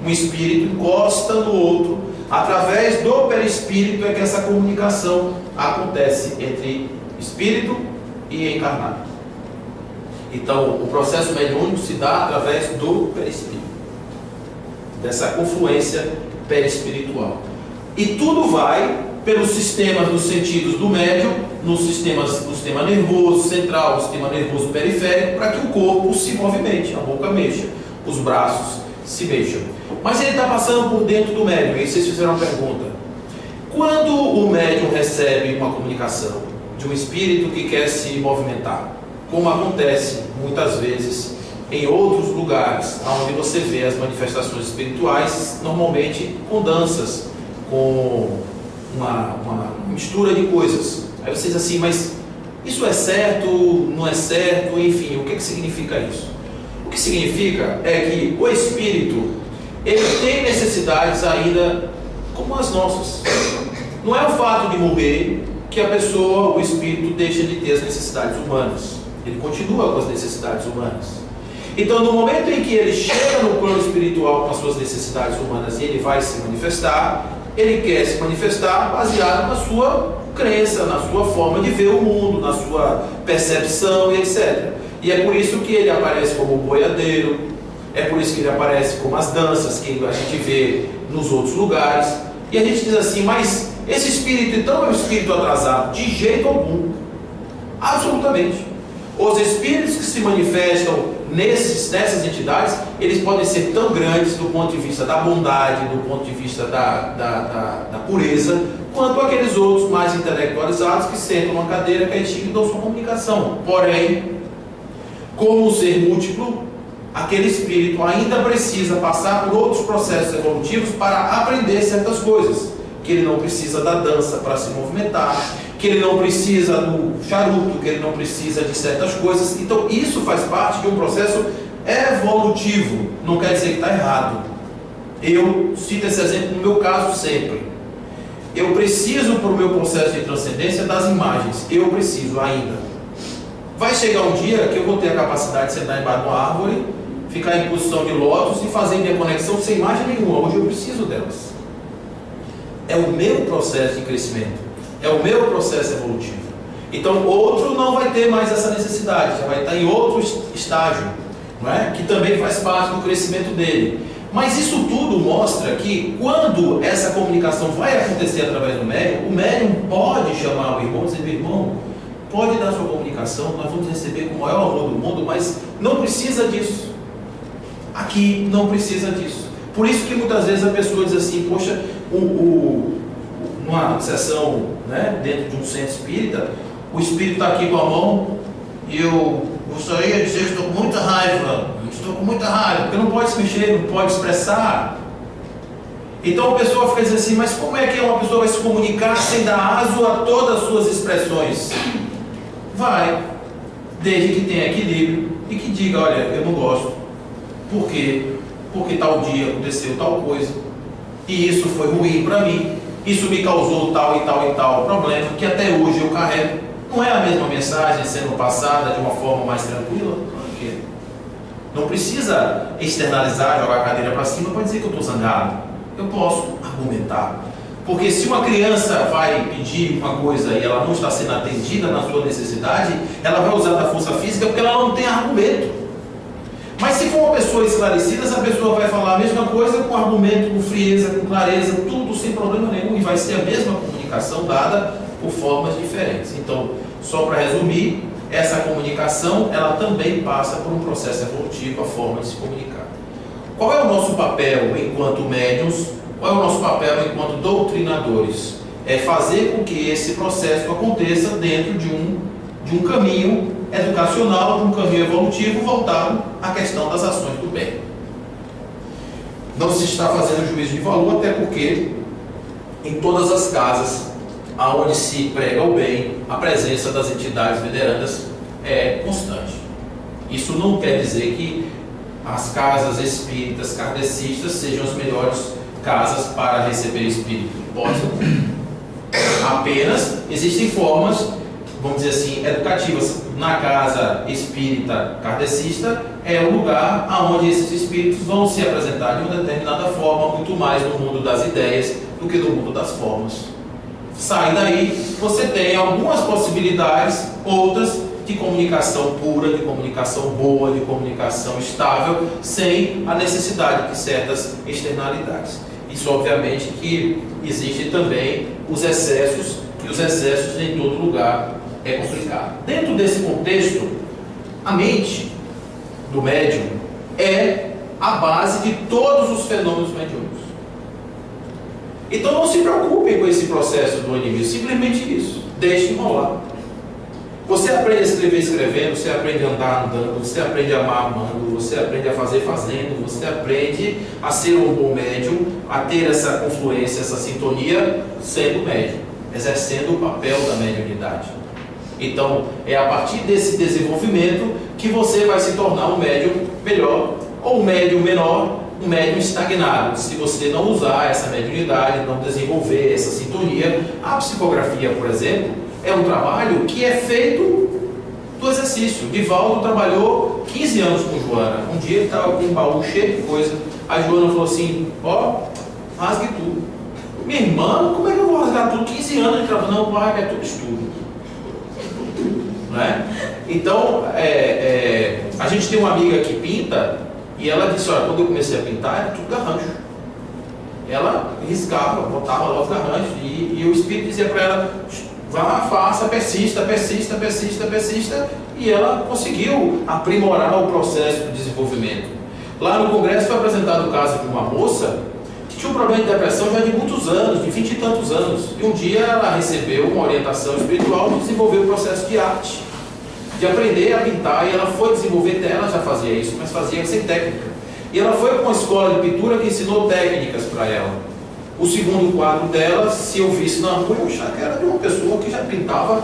Um espírito encosta no outro, através do perispírito é que essa comunicação acontece entre espírito e encarnado. Então, o processo mediúnico se dá através do perispírito, dessa confluência perispiritual. E tudo vai pelos sistemas dos sentidos do médium, no sistema nervoso central, no sistema nervoso periférico, para que o corpo se movimente, a boca mexa, os braços se mexam. Mas ele está passando por dentro do médium, e vocês fizeram uma pergunta. Quando o médium recebe uma comunicação de um espírito que quer se movimentar, como acontece muitas vezes em outros lugares, onde você vê as manifestações espirituais, normalmente com danças, com uma mistura de coisas. Aí vocês assim, mas isso é certo, não é certo, enfim, o que significa isso? O que significa é que o espírito, ele tem necessidades ainda como as nossas. Não é o fato de morrer que a pessoa, o espírito, deixa de ter as necessidades humanas. Ele continua com as necessidades humanas. Então, no momento em que ele chega no plano espiritual com as suas necessidades humanas e ele vai se manifestar, ele quer se manifestar baseado na sua crença, na sua forma de ver o mundo, na sua percepção e etc. E é por isso que ele aparece como boiadeiro, é por isso que ele aparece como as danças que a gente vê nos outros lugares. E a gente diz assim, mas esse espírito então é um espírito atrasado? De jeito algum. Absolutamente. Os espíritos que se manifestam nessas entidades, eles podem ser tão grandes do ponto de vista da bondade, do ponto de vista da pureza, quanto aqueles outros mais intelectualizados que sentam numa cadeira quietinho e dão sua comunicação. Porém, como um ser múltiplo, aquele espírito ainda precisa passar por outros processos evolutivos para aprender certas coisas, que ele não precisa da dança para se movimentar, que ele não precisa do charuto, que ele não precisa de certas coisas. Então isso faz parte de um processo evolutivo, não quer dizer que está errado. Eu cito esse exemplo no meu caso sempre. Eu preciso para o meu processo de transcendência das imagens, eu preciso ainda. Vai chegar um dia que eu vou ter a capacidade de sentar embaixo de uma árvore, ficar em posição de lótus e fazer minha conexão sem imagem nenhuma. Hoje eu preciso delas. É o meu processo de crescimento, é o meu processo evolutivo. Então outro não vai ter mais essa necessidade, já vai estar em outro estágio, não é? Que também faz parte do crescimento dele. Mas isso tudo mostra que quando essa comunicação vai acontecer através do médium, o médium pode chamar o irmão e dizer: meu irmão, pode dar sua comunicação, nós vamos receber com o maior amor do mundo, mas não precisa disso. Aqui não precisa disso. Por isso que muitas vezes a pessoa diz assim: poxa, numa sessão, né, dentro de um centro espírita, o espírito está aqui com a mão e eu gostaria de dizer que estou com muita raiva, porque não pode se mexer, não pode expressar. Então a pessoa fica dizendo assim: mas como é que uma pessoa vai se comunicar sem dar aso a todas as suas expressões? Vai, desde que tenha equilíbrio e que diga: olha, eu não gosto. Por quê? Porque tal dia aconteceu tal coisa, e isso foi ruim para mim, isso me causou tal e tal e tal problema, que até hoje eu carrego. Não é a mesma mensagem sendo passada de uma forma mais tranquila? Claro que é. Não precisa externalizar, jogar a cadeira para cima para dizer que eu estou zangado. Eu posso argumentar. Porque se uma criança vai pedir uma coisa e ela não está sendo atendida na sua necessidade, ela vai usar da força física porque ela não tem argumento. Mas se for uma pessoa esclarecida, essa pessoa vai falar a mesma coisa com argumento, com frieza, com clareza, tudo sem problema nenhum, e vai ser a mesma comunicação dada por formas diferentes. Então, só para resumir, essa comunicação, ela também passa por um processo evolutivo, a forma de se comunicar. Qual é o nosso papel enquanto médiuns? Qual é o nosso papel enquanto doutrinadores? É fazer com que esse processo aconteça dentro de um caminho educacional, de um caminho evolutivo voltado à questão das ações do bem. Não se está fazendo juízo de valor, até porque em todas as casas aonde se prega o bem, a presença das entidades venerandas é constante. Isso não quer dizer que as casas espíritas kardecistas sejam as melhores casas para receber espírito. Pode ser. Apenas existem formas, vamos dizer assim, educativas. Na casa espírita kardecista é o lugar onde esses espíritos vão se apresentar de uma determinada forma, muito mais no mundo das ideias do que no mundo das formas. Sai daí, você tem algumas possibilidades, outras de comunicação pura, de comunicação boa, de comunicação estável, sem a necessidade de certas externalidades. Isso obviamente que existe também os excessos, e os excessos em todo lugar é complicado. Dentro desse contexto, a mente do médium é a base de todos os fenômenos mediúnicos. Então não se preocupem com esse processo do inimigo, simplesmente isso, deixem rolar. Você aprende a escrever escrevendo, você aprende a andar andando, você aprende a amar amando, você aprende a fazer fazendo, você aprende a ser um bom médium, a ter essa confluência, essa sintonia, sendo médium, exercendo o papel da mediunidade. Então é a partir desse desenvolvimento que você vai se tornar um médium melhor, ou um médium menor, um médium estagnado, se você não usar essa mediunidade, não desenvolver essa sintonia. A psicografia, por exemplo, é um trabalho que é feito do exercício. Divaldo trabalhou 15 anos com Joana. Um dia ele estava com um baú cheio de coisa. A Joana falou assim: ó, rasgue tudo. Minha irmã, como é que eu vou rasgar tudo? 15 anos de trabalho. Não, pai, é tudo estudo. Não é? Então, a gente tem uma amiga que pinta. E ela disse: olha, quando eu comecei a pintar, era tudo garrancho. Ela riscava, botava lá os garranchos, e o espírito dizia para ela: vá, faça, persista, persista, persista, persista. E ela conseguiu aprimorar o processo de desenvolvimento. Lá no congresso foi apresentado o caso de uma moça que tinha um problema de depressão já de muitos anos, de 20 e tantos anos. E um dia ela recebeu uma orientação espiritual de desenvolver o processo de arte, de aprender a pintar, e ela foi desenvolver, ela já fazia isso, mas fazia sem técnica. E ela foi para uma escola de pintura que ensinou técnicas para ela. O segundo quadro dela, se eu visse na rua, eu achava que era de uma pessoa que já pintava.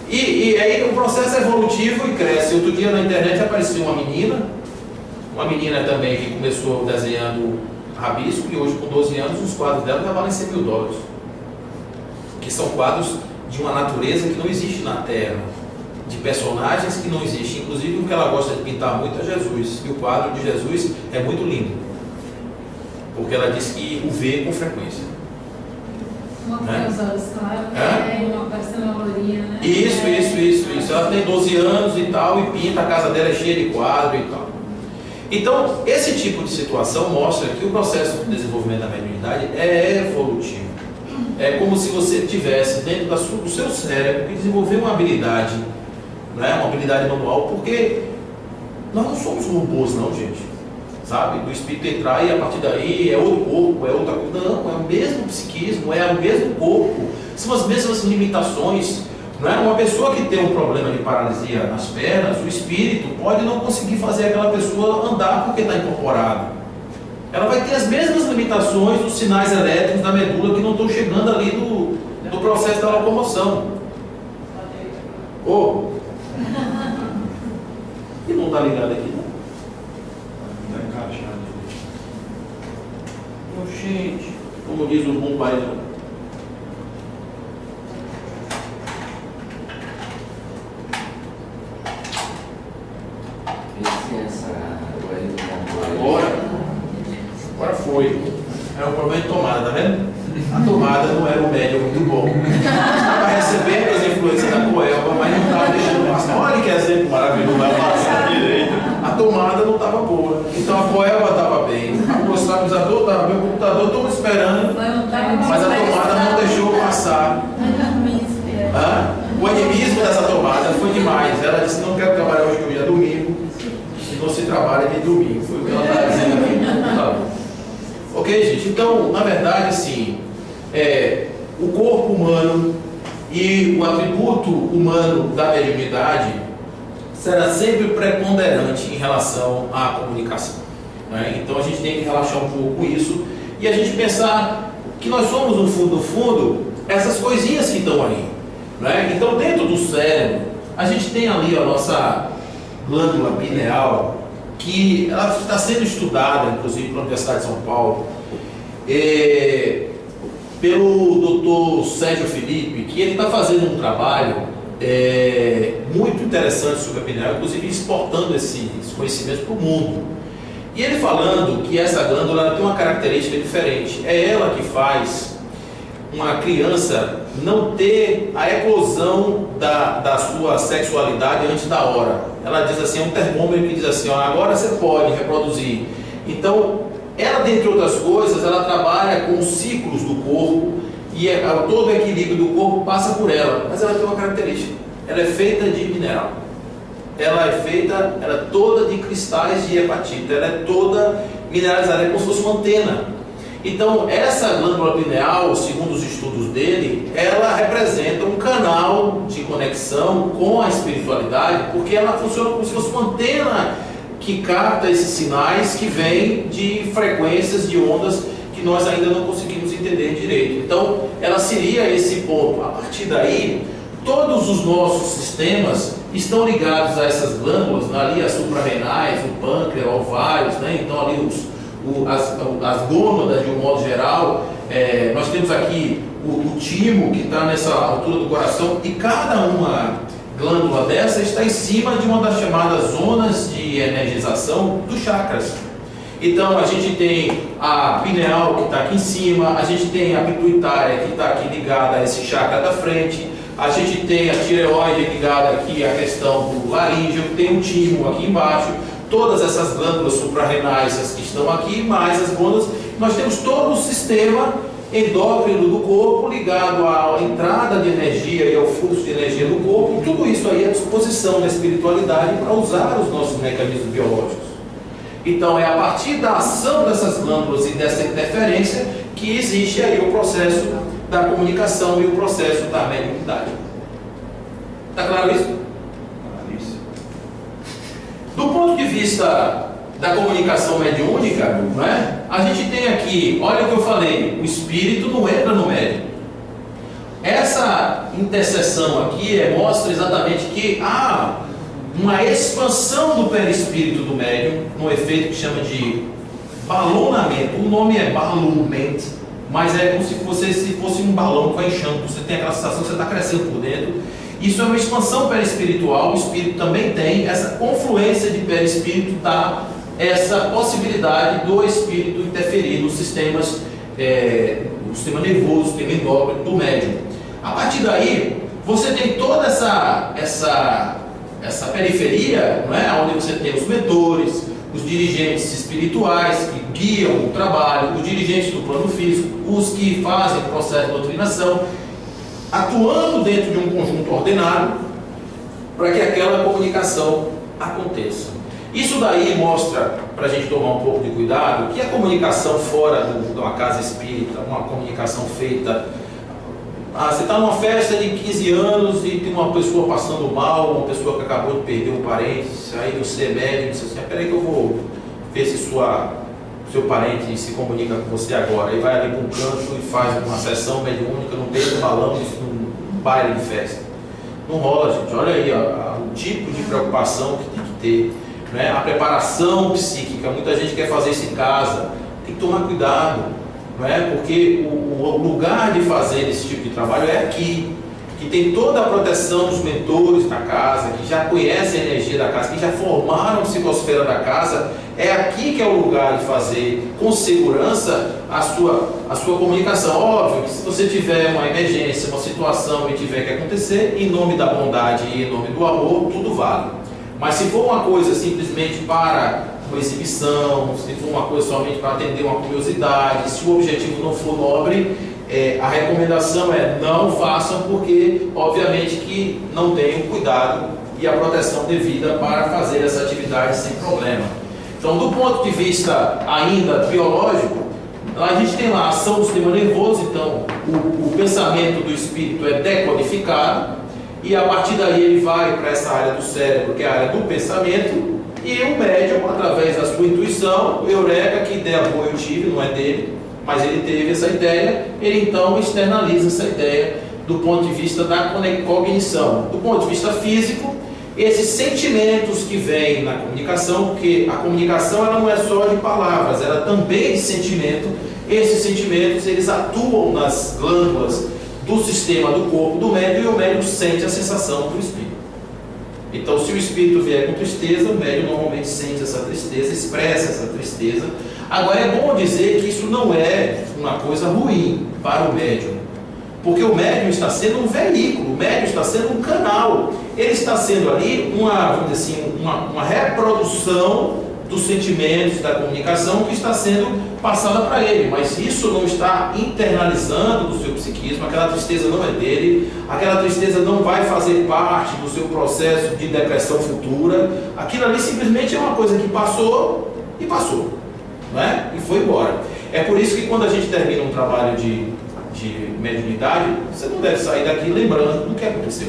E aí o processo é evolutivo e cresce. Outro dia na internet apareceu uma menina também que começou desenhando rabisco, e hoje com 12 anos os quadros dela já valem $100 mil. Que são quadros de uma natureza que não existe na Terra. de personagens que não existem. Inclusive, o que ela gosta de pintar muito é Jesus. E o quadro de Jesus é muito lindo, porque ela diz que o vê com frequência. Uma com os olhos claros, uma parecendo uma lourinha, né? Isso. Ela tem 12 anos e tal, e pinta, a casa dela é cheia de quadro e tal. Então, esse tipo de situação mostra que o processo de desenvolvimento da mediunidade é evolutivo. É como se você tivesse dentro do seu cérebro que desenvolver uma habilidade, né, uma habilidade manual, porque nós não somos robôs, não, gente. Sabe? Do espírito entrar e a partir daí é outro corpo, é outra coisa. Não, é o mesmo psiquismo, é o mesmo corpo, são as mesmas limitações. Não é? Uma pessoa que tem um problema de paralisia nas pernas, o espírito pode não conseguir fazer aquela pessoa andar porque está incorporada. Ela vai ter as mesmas limitações dos sinais elétricos da medula que não estão chegando ali no processo da locomoção. Oh. E não está ligado aqui, não? Está encaixado. Oh, gente, como diz o bom pai. Agora foi. É um problema de tomada, tá vendo? A tomada não era um médium muito bom. Estava recebendo as influências da Coelba, mas não estava deixando passar. Olha que exemplo maravilhoso. A tomada não estava boa. Então a Coelba estava bem. O estabilizador estava bem. O computador estava esperando. Mas a tomada não deixou passar. O animismo dessa tomada foi demais. Ela disse: não quero trabalhar hoje, que hoje é domingo. E não se trabalha de domingo. Foi o que ela estava dizendo aqui. Tá. Ok, gente? Então, na verdade, assim, o corpo humano e o atributo humano da mediunidade será sempre preponderante em relação à comunicação. Né? Então, a gente tem que relaxar um pouco isso e a gente pensar que nós somos, no fundo, essas coisinhas que estão aí. Né? Então, dentro do cérebro, a gente tem ali a nossa glândula pineal, que ela está sendo estudada, inclusive pela Universidade de São Paulo, pelo Dr. Sérgio Felipe, que ele está fazendo um trabalho muito interessante sobre a pineal, inclusive exportando esse conhecimento para o mundo. E ele falando que essa glândula tem uma característica diferente. É ela que faz uma criança não ter a eclosão da sua sexualidade antes da hora. Ela diz assim, é um termômetro que diz assim, ó, agora você pode reproduzir. Então, ela, dentre outras coisas, ela trabalha com os ciclos do corpo e todo o equilíbrio do corpo passa por ela. Mas ela tem uma característica, ela é feita de mineral. Ela é toda de cristais de hepatita, ela é toda mineralizada, é como se fosse uma antena. Então, essa glândula pineal, segundo os estudos dele, ela representa um canal de conexão com a espiritualidade, porque ela funciona como se fosse uma antena que capta esses sinais que vêm de frequências, de ondas que nós ainda não conseguimos entender direito. Então, ela seria esse ponto. A partir daí, todos os nossos sistemas estão ligados a essas glândulas, ali as suprarrenais, o pâncreas, ovários, né? Então ali as gônadas de um modo geral, nós temos aqui o timo que está nessa altura do coração, e cada uma glândula dessa está em cima de uma das chamadas zonas de energização dos chakras. Então a gente tem a pineal que está aqui em cima, a gente tem a pituitária que está aqui ligada a esse chakra da frente, a gente tem a tireoide ligada aqui à questão do laríngeo, tem o timo aqui embaixo, todas essas glândulas suprarrenais, as que estão aqui, mais as glândulas, nós temos todo o sistema endócrino do corpo ligado à entrada de energia e ao fluxo de energia do corpo, e tudo isso aí à disposição da espiritualidade para usar os nossos mecanismos biológicos. Então é a partir da ação dessas glândulas e dessa interferência que existe aí o processo da comunicação e o processo da mediunidade. Está claro isso? Claríssimo. Do ponto de vista da comunicação mediúnica, não é? A gente tem aqui, olha o que eu falei, o espírito não entra no médium. Essa interseção aqui mostra exatamente que há uma expansão do perispírito do médium, num efeito que chama de balonamento. O nome é ballonment, mas é como se fosse um balão que vai inchando, você tem aquela sensação que você está crescendo por dentro. Isso é uma expansão perispiritual. O espírito também tem essa confluência de perispírito, dá essa possibilidade do espírito interferir nos sistemas, no sistema nervoso, no sistema endócrino do médium. A partir daí, você tem toda essa periferia, não é? Onde você tem os mentores, os dirigentes espirituais que guiam o trabalho, os dirigentes do plano físico, os que fazem o processo de doutrinação, atuando dentro de um conjunto ordenado para que aquela comunicação aconteça. Isso daí mostra, para a gente tomar um pouco de cuidado, que a comunicação fora de uma casa espírita, uma comunicação feita... você está numa festa de 15 anos e tem uma pessoa passando mal, uma pessoa que acabou de perder um parente, aí você é médico, você diz assim, peraí que eu vou ver se seu parente se comunica com você agora. Aí vai ali para um canto e faz uma sessão mediúnica no meio do balão, num baile de festa. Não rola, gente. Olha aí o tipo de preocupação que tem que ter, né? A preparação psíquica. Muita gente quer fazer isso em casa, tem que tomar cuidado, não é? Porque o lugar de fazer esse tipo de trabalho é aqui, que tem toda a proteção dos mentores da casa, que já conhecem a energia da casa, que já formaram a psicosfera da casa. É aqui que é o lugar de fazer com segurança a sua comunicação. Óbvio que se você tiver uma emergência, uma situação e tiver que acontecer, em nome da bondade e em nome do amor, tudo vale. Mas se for uma coisa simplesmente para uma exibição, se for uma coisa somente para atender uma curiosidade, se o objetivo não for nobre, a recomendação é não façam, porque obviamente que não tenham cuidado e a proteção devida para fazer essa atividade sem problema. Então, do ponto de vista ainda biológico, a gente tem lá a ação do sistema nervoso. Então o pensamento do espírito é decodificado e a partir daí ele vai para essa área do cérebro, que é a área do pensamento. E o médium, através da sua intuição, eureka, que ideia boa eu tive, não é dele, mas ele teve essa ideia, ele então externaliza essa ideia do ponto de vista da cognição. Do ponto de vista físico, esses sentimentos que vêm na comunicação, porque a comunicação ela não é só de palavras, ela também é de sentimento. Esses sentimentos, eles atuam nas glândulas do sistema do corpo do médium e o médium sente a sensação do espírito. Então, se o espírito vier com tristeza, o médium normalmente sente essa tristeza, expressa essa tristeza. Agora, é bom dizer que isso não é uma coisa ruim para o médium, porque o médium está sendo um veículo, o médium está sendo um canal, ele está sendo ali vamos dizer assim, uma reprodução dos sentimentos, da comunicação que está sendo passada para ele, mas isso não está internalizando do seu psiquismo. Aquela tristeza não é dele, aquela tristeza não vai fazer parte do seu processo de depressão futura. Aquilo ali simplesmente é uma coisa que passou e passou, não é? E foi embora. É por isso que quando a gente termina um trabalho de mediunidade, você não deve sair daqui lembrando do que aconteceu,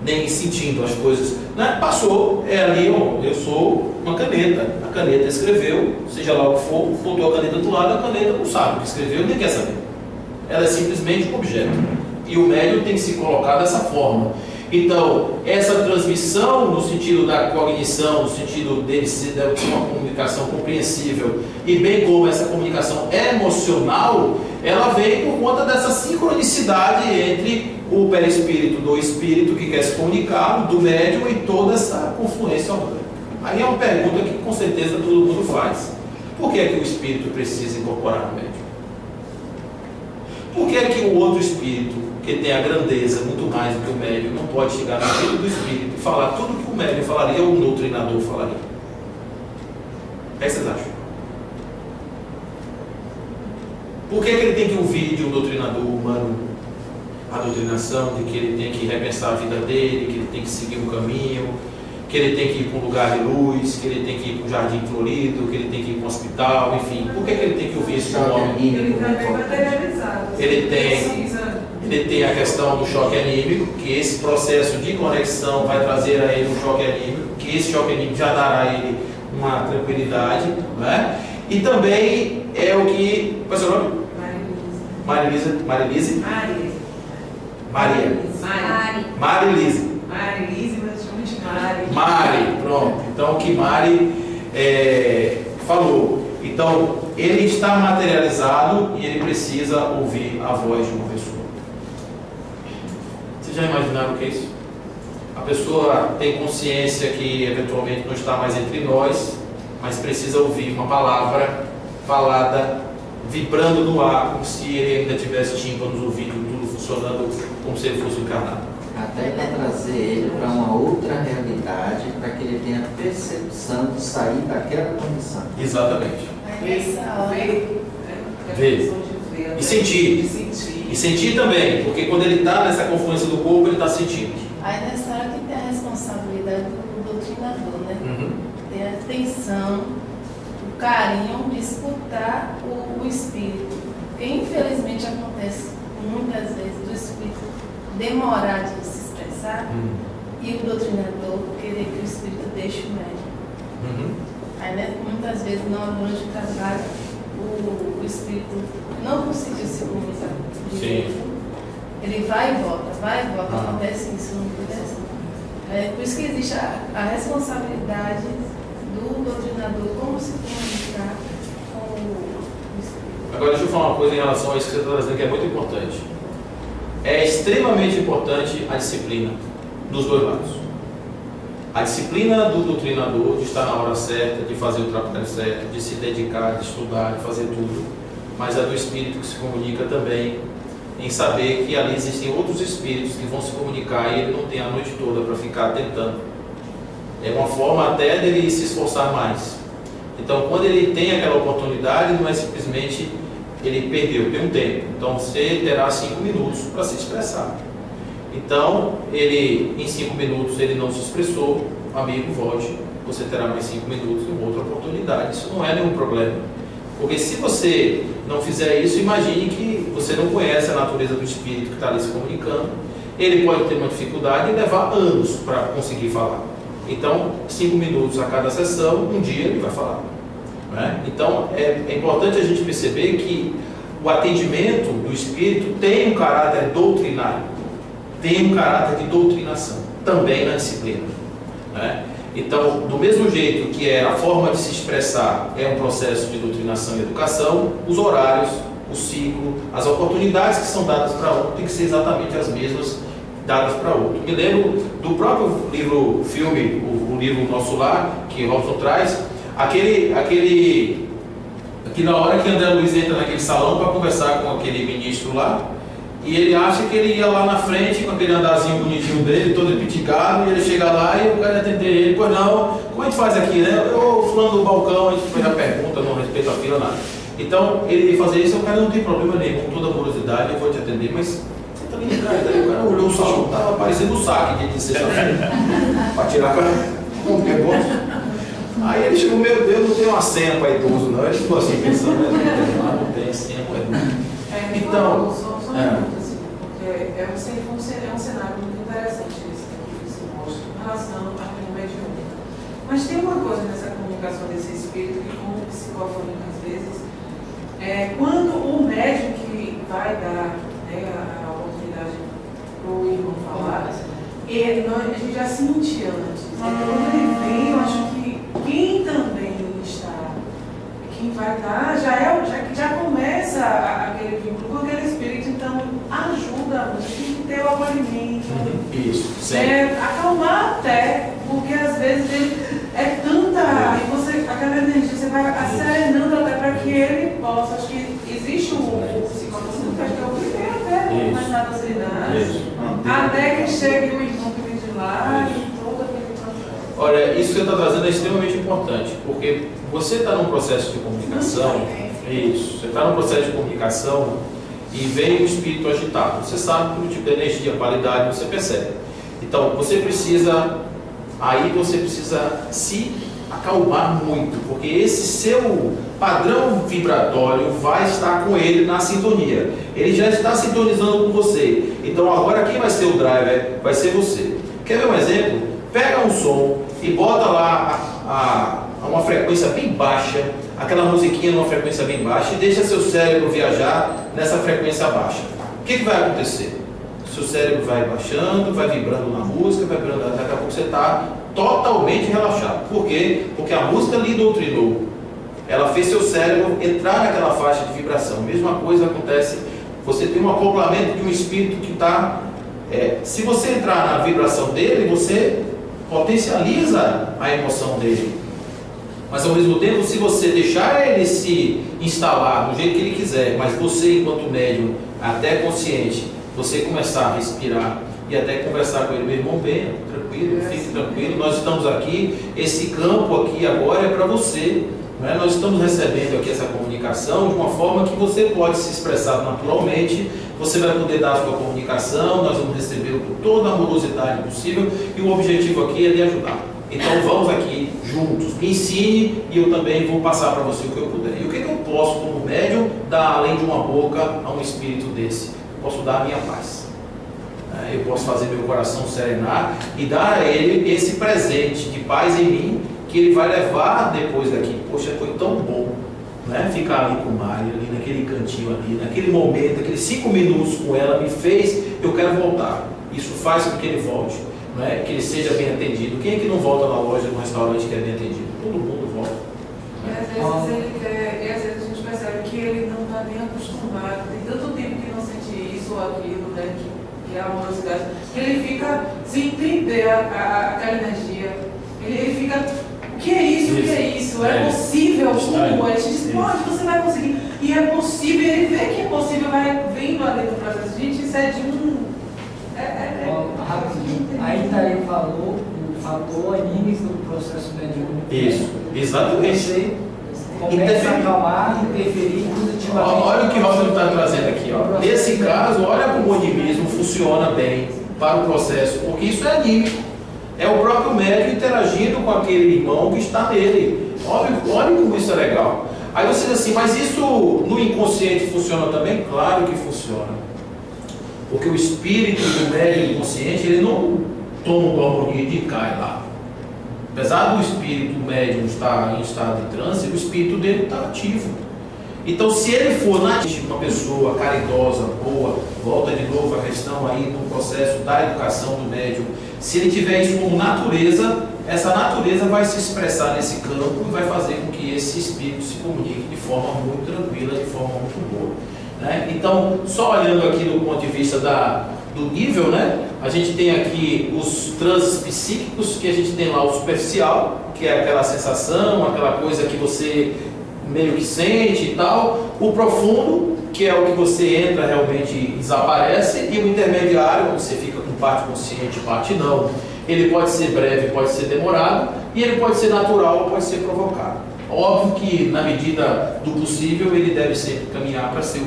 nem sentindo as coisas, né? Passou, é ali, eu sou uma caneta, a caneta escreveu, seja lá o que for, botou a caneta do lado, a caneta não sabe o que escreveu, nem quer saber, ela é simplesmente um objeto, e o médium tem que se colocar dessa forma. Então, essa transmissão no sentido da cognição, no sentido dele ser uma comunicação compreensível, e bem como essa comunicação emocional, ela vem por conta dessa sincronicidade entre o perispírito do espírito que quer se comunicar, do médium, e toda essa confluência orgânica. Aí é uma pergunta que com certeza todo mundo faz: por que é que o espírito precisa incorporar no médium? Por que é que o outro espírito, que tem a grandeza muito mais do que o médium, não pode chegar no espírito do espírito e falar tudo que o médium falaria ou o doutrinador falaria? O que vocês acham? Por que ele tem que ouvir de um doutrinador humano a doutrinação, de que ele tem que repensar a vida dele, que ele tem que seguir um caminho, que ele tem que ir para um lugar de luz, que ele tem que ir para um jardim florido, que ele tem que ir para um hospital, enfim? Por que ele tem que ouvir esse nome? Ele também materializado. Ele tem a questão do choque anímico, que esse processo de conexão vai trazer a ele um choque anímico, que esse choque anímico já dará a ele uma tranquilidade, né? E também é o que... Qual é o seu nome? Marilise. Marilise? Maria. Marilise. Marilise, mas chama de Mari. Mari, pronto. Então, o que Mari falou. Então, ele está materializado e ele precisa ouvir a voz de uma pessoa. Vocês já imaginaram o que é isso? A pessoa tem consciência que eventualmente não está mais entre nós, mas precisa ouvir uma palavra falada, vibrando no ar, como se ele ainda tivesse tímpanos, ouvido, tudo funcionando como se ele fosse encarnado. Até para trazer ele para uma outra realidade, para que ele tenha percepção de sair daquela condição. Exatamente. Ver. Ver. E sentir. E sentir também, porque quando ele está nessa confluência do corpo, ele está sentindo. Aí nessa hora que tem a responsabilidade do doutrinador, né? Uhum. Tem a atenção, o carinho de escutar o espírito. Porque infelizmente acontece muitas vezes do espírito demorar de se expressar e o doutrinador querer que o espírito deixe o médium. Uhum. Aí, né, muitas vezes, durante o trabalho, o espírito não conseguiu se comunicar direito. Ele vai e volta, acontece isso, não acontece. É por isso que existe a responsabilidade do doutrinador, como se comunicar com o espírito. Agora deixa eu falar uma coisa em relação a isso que você está trazendo, que é muito importante. É extremamente importante a disciplina dos dois lados. A disciplina do doutrinador de estar na hora certa, de fazer o trabalho certo, de se dedicar, de estudar, de fazer tudo, mas a do espírito que se comunica também, em saber que ali existem outros espíritos que vão se comunicar e ele não tem a noite toda para ficar tentando. É uma forma até dele se esforçar mais. Então, quando ele tem aquela oportunidade, não é simplesmente ele perdeu, tem um tempo. Então, você terá 5 minutos para se expressar. Então, ele, em 5 minutos, ele não se expressou, amigo, volte, você terá mais 5 minutos em outra oportunidade. Isso não é nenhum problema. Porque se você não fizer isso, imagine que você não conhece a natureza do espírito que está ali se comunicando. Ele pode ter uma dificuldade e levar anos para conseguir falar. Então, 5 minutos a cada sessão, um dia ele vai falar. Né? Então, é importante a gente perceber que o atendimento do espírito tem um caráter doutrinário, tem um caráter de doutrinação, também na disciplina. Né? Então, do mesmo jeito que a forma de se expressar é um processo de doutrinação e educação, os horários, o ciclo, as oportunidades que são dadas para um têm que ser exatamente as mesmas dadas para outro. Me lembro do próprio filme, o livro Nosso Lar, que Robson traz, que na hora que André Luiz entra naquele salão para conversar com aquele ministro lá, e ele acha que ele ia lá na frente com aquele andarzinho bonitinho dele, todo piticado, e ele chega lá e o cara ia atender ele. Pois não, como a gente faz aqui, né? Eu fulano do balcão, a gente fez a pergunta, não respeito a fila, nada. Então, ele fazer isso, o cara não tem problema nenhum, com toda amorosidade, eu vou te atender, mas você tá ali atrás, daí o cara olhou o salão, estava parecendo um saque de sexta-feira, para tirar com negócio. Aí ele chegou, meu Deus, não tem uma senha para idoso, não. Ele ficou assim pensando, não tem senha para idoso. Então, porque é um cenário muito interessante que se mostra em relação ao mediúnico. Mas tem uma coisa nessa comunicação desse espírito que, como psicofônico, às vezes, quando o médium que vai dar, né, a oportunidade para o irmão falar, a gente já sentia antes. Quando ele vem, eu acho que quem também está, quem vai dar, já começa aquele vínculo com aquele espírito, então ajuda muito, ter o acolhimento. Isso, sim. Acalmar até, porque às vezes ele é tanta, e você, aquela energia, você vai acerenando até para que ele possa. Acho que existe o psicólogo, que acho que é o primeiro até, mais nada até que chegue o irmão que vem de lá e todo aquele processo. Olha, isso que você está trazendo é extremamente importante, porque você está num processo de comunicação, você está num processo de comunicação e vem o espírito agitado. Você sabe que o tipo de energia, qualidade, você percebe. Então, você precisa se acalmar muito, porque esse seu padrão vibratório vai estar com ele na sintonia. Ele já está sintonizando com você. Então, agora quem vai ser o driver vai ser você. Quer ver um exemplo? Pega um som e bota lá a uma frequência bem baixa, aquela musiquinha numa frequência bem baixa, e deixa seu cérebro viajar nessa frequência baixa. O que vai acontecer? Seu cérebro vai baixando, vai vibrando na música, vai vibrando, daqui a pouco você está totalmente relaxado. Por quê? Porque a música lhe doutrinou. Ela fez seu cérebro entrar naquela faixa de vibração. Mesma coisa acontece, você tem um acoplamento de um espírito que está Se você entrar na vibração dele, você potencializa a emoção dele. Mas ao mesmo tempo, se você deixar ele se instalar do jeito que ele quiser, mas você, enquanto médium, até consciente, você começar a respirar e até conversar com ele, meu irmão, venha, tranquilo, fique tranquilo, nós estamos aqui, esse campo aqui agora é para você, né? Nós estamos recebendo aqui essa comunicação de uma forma que você pode se expressar naturalmente, você vai poder dar a sua comunicação, nós vamos recebê-lo com toda a amorosidade possível, e o objetivo aqui é lhe ajudar. Então vamos aqui juntos, me ensine e eu também vou passar para você o que eu puder. E o que eu posso, como médium, dar além de uma boca a um espírito desse? Posso dar a minha paz. Eu posso fazer meu coração serenar e dar a ele esse presente de paz em mim, que ele vai levar depois daqui. Poxa, foi tão bom, né? Ficar ali com o Mário, ali naquele cantinho ali, naquele momento, aqueles 5 minutos com ela me fez, eu quero voltar. Isso faz com que ele volte, né? Que ele seja bem atendido. Quem é que não volta na loja, no restaurante que é bem atendido? Todo mundo volta. E às vezes ele quer, e às vezes a gente percebe que ele não está bem acostumado, tem tanto tempo que não sente isso ou aquilo, né? Que é a amorosidade, que ele fica sem entender aquela energia. Ele fica, o que é isso? O que é isso? É possível? Como? A gente diz, pode, você vai conseguir. E é possível, ele vê que é possível, vai vendo ali no processo. Gente, isso é de um. Rapidinho. Aí Thaí falou o fator início do processo mediúnico. Isso, exatamente. Você começa a acalmar, interferir positivamente. Olha o que o Rosa está trazendo aqui. Ó. Nesse caso, olha como o animismo funciona bem para o processo, porque isso é anímico. É o próprio médium interagindo com aquele irmão que está nele. Olha como isso é legal. Aí você diz assim, mas isso no inconsciente funciona também? Claro que funciona. Porque o espírito do médium inconsciente, ele não toma um balmonite e cai lá. Apesar do espírito médium estar em estado de transe, o espírito dele está ativo. Então, se ele for uma pessoa caridosa, boa, volta de novo a questão aí do processo da educação do médium, se ele tiver isso como natureza, essa natureza vai se expressar nesse campo e vai fazer com que esse espírito se comunique de forma muito tranquila, de forma muito boa. Né? Então, só olhando aqui do ponto de vista do nível, né? A gente tem aqui os transes psíquicos, que a gente tem lá o superficial, que é aquela sensação, aquela coisa que você meio que sente e tal. O profundo, que é o que você entra realmente e desaparece. E o intermediário, onde você fica com parte consciente e parte não. Ele pode ser breve, pode ser demorado, e ele pode ser natural ou pode ser provocado. Óbvio que, na medida do possível, ele deve sempre caminhar para ser o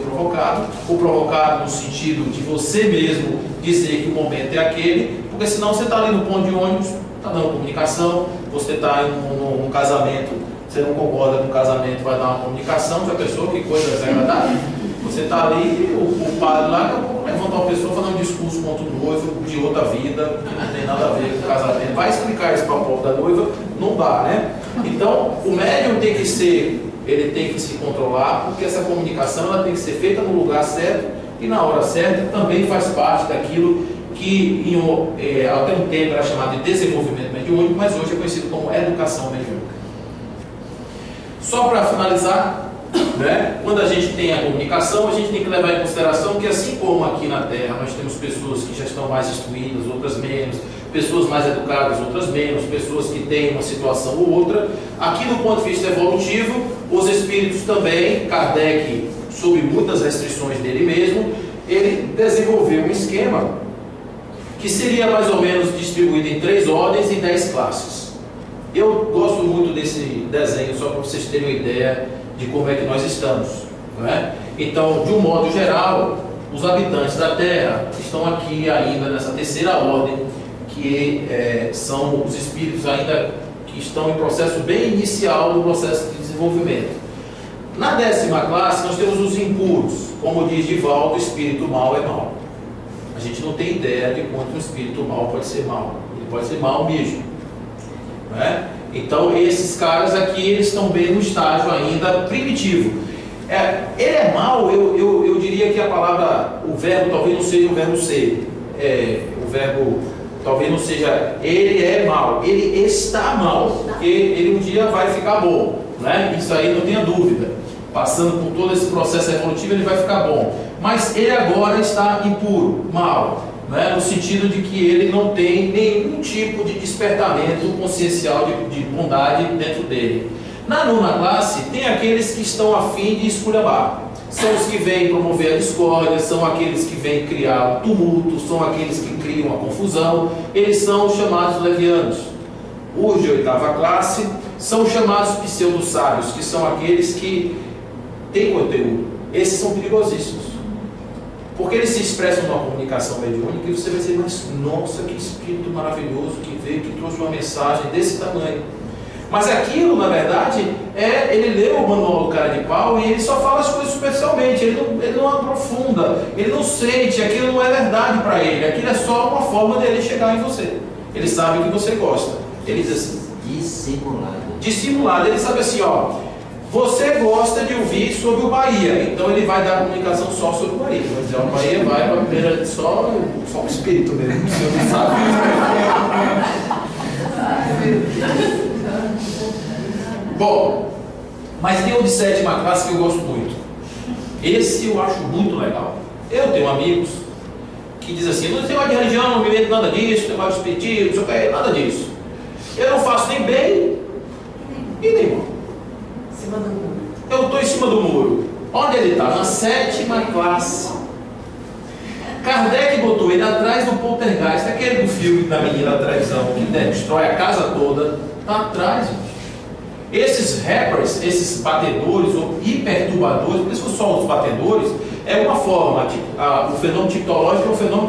provocado no sentido de você mesmo dizer que o momento é aquele, porque senão você está ali no ponto de ônibus, está dando comunicação, você está num casamento, você não concorda com o casamento, vai dar uma comunicação, já pensou que coisa desagradável? Você está ali, o padre lá levanta uma pessoa fazendo um discurso contra o noivo de outra vida, que não tem nada a ver com o casamento, vai explicar isso para o povo da noiva, não dá, né? Então, o médium tem que se controlar, porque essa comunicação ela tem que ser feita no lugar certo e na hora certa, também faz parte daquilo que até um tempo era chamado de desenvolvimento mediúnico, mas hoje é conhecido como educação mediúnica. Só para finalizar, né, quando a gente tem a comunicação, a gente tem que levar em consideração que, assim como aqui na Terra nós temos pessoas que já estão mais instruídas, outras menos, pessoas mais educadas, outras menos, pessoas que têm uma situação ou outra, aqui do ponto de vista evolutivo, os espíritos também, Kardec, sob muitas restrições dele mesmo, ele desenvolveu um esquema que seria mais ou menos distribuído em 3 ordens e 10 classes. Eu gosto muito desse desenho, só para vocês terem uma ideia de como é que nós estamos, não é? Então, de um modo geral, os habitantes da Terra estão aqui ainda nessa 3ª ordem, que são os espíritos ainda que estão em processo bem inicial do processo de desenvolvimento. Na 10ª classe, nós temos os impuros. Como diz Divaldo, o espírito mau é mau. A gente não tem ideia de quanto um espírito mau pode ser mau. Ele pode ser mau mesmo, não é? Então, esses caras aqui, eles estão bem no estágio ainda primitivo. Ele é mau, eu diria que a palavra, o verbo talvez não seja o verbo ser. O verbo talvez não seja, ele é mau, ele está mau, porque ele um dia vai ficar bom, né? Isso aí não tenha dúvida. Passando por todo esse processo evolutivo, ele vai ficar bom. Mas ele agora está impuro, mau, né? No sentido de que ele não tem nenhum tipo de despertamento consciencial de bondade dentro dele. Na nona classe, tem aqueles que estão a fim de esculhambar. São os que vêm promover a discórdia, são aqueles que vêm criar o tumulto, são aqueles que criam a confusão. Eles são chamados levianos. Os de oitava classe são chamados pseudo-sábios, que são aqueles que têm conteúdo. Esses são perigosíssimos, porque eles se expressam numa comunicação mediúnica e você vai dizer, mas nossa, que espírito maravilhoso que veio, que trouxe uma mensagem desse tamanho. Mas aquilo, na verdade, ele leu o manual do cara de pau e ele só fala as coisas superficialmente, ele não aprofunda, ele não sente, aquilo não é verdade para ele, aquilo é só uma forma dele chegar em você. Ele sabe que você gosta. Ele diz assim, dissimulado, ele sabe assim, ó, você gosta de ouvir sobre o Bahia, então ele vai dar comunicação só sobre o Bahia. Vai dizer, o Bahia vai para a primeira, só o espírito mesmo, você não sabe. Bom, mas tem o de sétima classe que eu gosto muito. Esse eu acho muito legal. Eu tenho amigos que dizem assim, não tem negócio de religião, não me meto nada disso, não negócio de espiritismo, não sei o que, nada disso. Eu não faço nem bem e nem mal. Eu estou em cima do muro. Onde ele está? Na sétima classe. Kardec botou ele atrás do poltergeist, aquele do filme da menina da televisão que destrói a casa toda. Está atrás, gente. Esses rappers, esses batedores ou hiperturbadores, porque se for só os batedores, é uma forma, o fenômeno tictológico é um fenômeno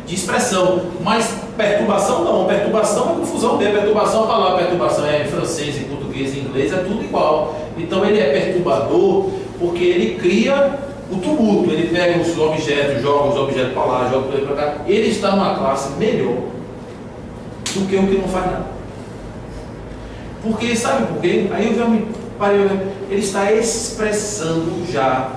de expressão, mas perturbação não, perturbação é confusão mesmo, perturbação, a palavra perturbação é em francês, em português, em inglês, é tudo igual. Então ele é perturbador porque ele cria o tumulto, ele pega os objetos, joga os objetos para lá, joga para cá, ele está numa classe melhor do que o que não faz nada. Porque, sabe por quê? Aí eu já me parei, ele está expressando já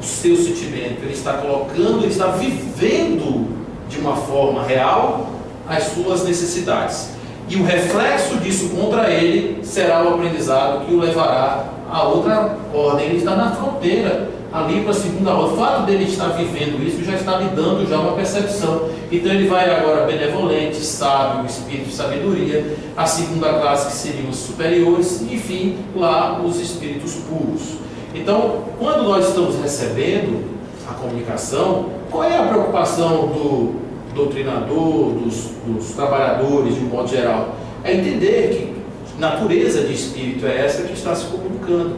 o seu sentimento, ele está colocando, ele está vivendo de uma forma real as suas necessidades. E o reflexo disso contra ele será o aprendizado que o levará a outra ordem. Ele está na fronteira, ali para a segunda ordem. O fato dele estar vivendo isso já está lhe dando já uma percepção. Então ele vai agora benevolente, sábio, espírito de sabedoria, a segunda classe que seriam os superiores, e enfim, lá os espíritos puros. Então, quando nós estamos recebendo a comunicação, qual é a preocupação do doutrinador, dos trabalhadores de um modo geral? É entender que natureza de espírito é essa que está se comunicando.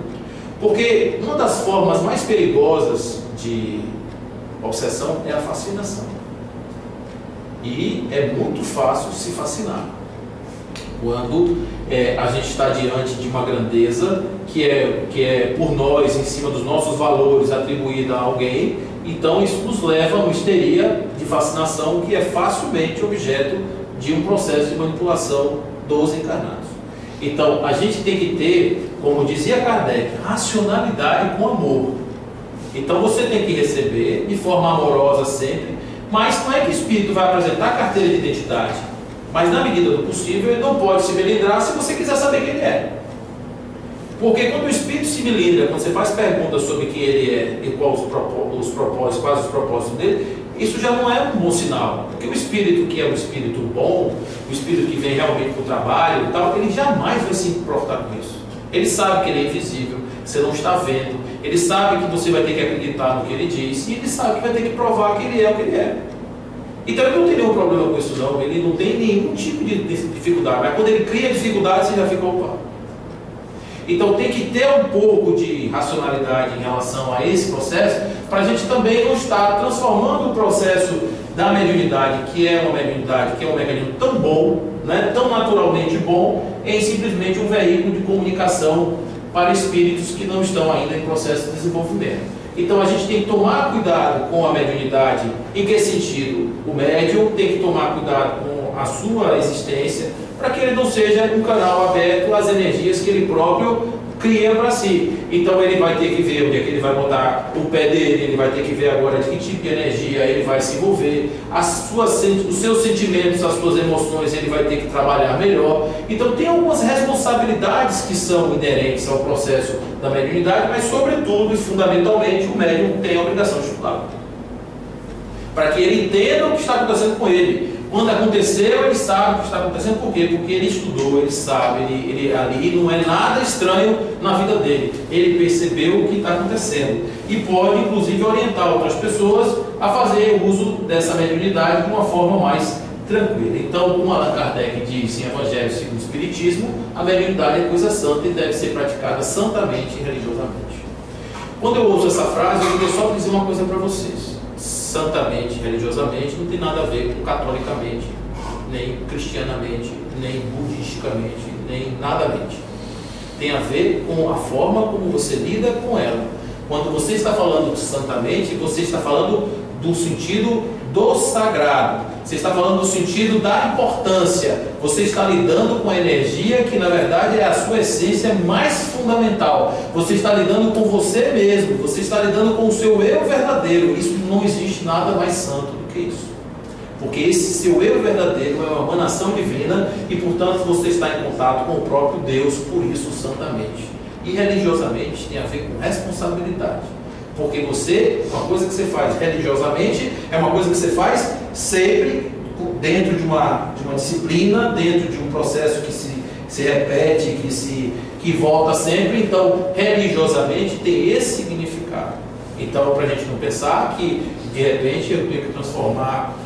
Porque uma das formas mais perigosas de obsessão é a fascinação. E é muito fácil se fascinar quando a gente está diante de uma grandeza que é por nós, em cima dos nossos valores, atribuída a alguém. Então isso nos leva a uma histeria de fascinação que é facilmente objeto de um processo de manipulação dos encarnados. Então a gente tem que ter, como dizia Kardec, racionalidade com amor. Então você tem que receber de forma amorosa sempre, mas não é que o espírito vai apresentar a carteira de identidade, mas na medida do possível ele não pode se melindrar se você quiser saber quem ele é. Porque quando o espírito se melindra, quando você faz perguntas sobre quem ele é e quais os propósitos dele, isso já não é um bom sinal. Porque o espírito que é um espírito bom, o espírito que vem realmente para o trabalho e tal, ele jamais vai se importar com isso. Ele sabe que ele é invisível, você não está vendo, ele sabe que você vai ter que acreditar no que ele diz, e ele sabe que vai ter que provar que ele é o que ele é. Então ele não tem nenhum problema com isso não, ele não tem nenhum tipo de dificuldade, mas quando ele cria dificuldade, você já fica opa. Então tem que ter um pouco de racionalidade em relação a esse processo, para a gente também não estar transformando o processo da mediunidade, que é uma mediunidade, que é um mecanismo tão bom, né, tão naturalmente bom, em simplesmente um veículo de comunicação para espíritos que não estão ainda em processo de desenvolvimento. Então a gente tem que tomar cuidado com a mediunidade. Em que sentido? O médium tem que tomar cuidado com a sua existência, para que ele não seja um canal aberto às energias que ele próprio cria para si. Então ele vai ter que ver onde é que ele vai botar o pé dele, ele vai ter que ver agora de que tipo de energia ele vai se envolver, os seus sentimentos, as suas emoções, ele vai ter que trabalhar melhor. Então tem algumas responsabilidades que são inerentes ao processo da mediunidade, mas sobretudo e fundamentalmente o médium tem a obrigação de estudar. para que ele entenda o que está acontecendo com ele. Quando aconteceu, ele sabe o que está acontecendo. Por quê? Porque ele estudou, ele sabe, ele ali não é nada estranho na vida dele. Ele percebeu o que está acontecendo e pode, inclusive, orientar outras pessoas a fazer uso dessa mediunidade de uma forma mais tranquila. Então, como Allan Kardec diz em Evangelho segundo o Espiritismo, a mediunidade é coisa santa e deve ser praticada santamente e religiosamente. Quando eu ouço essa frase, eu queria só dizer uma coisa para vocês. Santamente, religiosamente, não tem nada a ver com catolicamente, nem cristianamente, nem budisticamente, nem nadamente. Tem a ver com a forma como você lida com ela. Quando você está falando de santamente, você está falando do sentido do sagrado. Você está falando do sentido da importância. Você está lidando com a energia que na verdade é a sua essência mais fundamental. Você está lidando com você mesmo. Você está lidando com o seu eu verdadeiro. Isso não existe nada mais santo do que isso. Porque esse seu eu verdadeiro é uma emanação divina e portanto você está em contato com o próprio Deus, por isso santamente. E religiosamente tem a ver com responsabilidade. Porque uma coisa que você faz religiosamente é uma coisa que você faz sempre dentro de uma disciplina, dentro de um processo que se repete, que volta sempre. Então, religiosamente tem esse significado. Então, para a gente não pensar que de repente eu tenho que transformar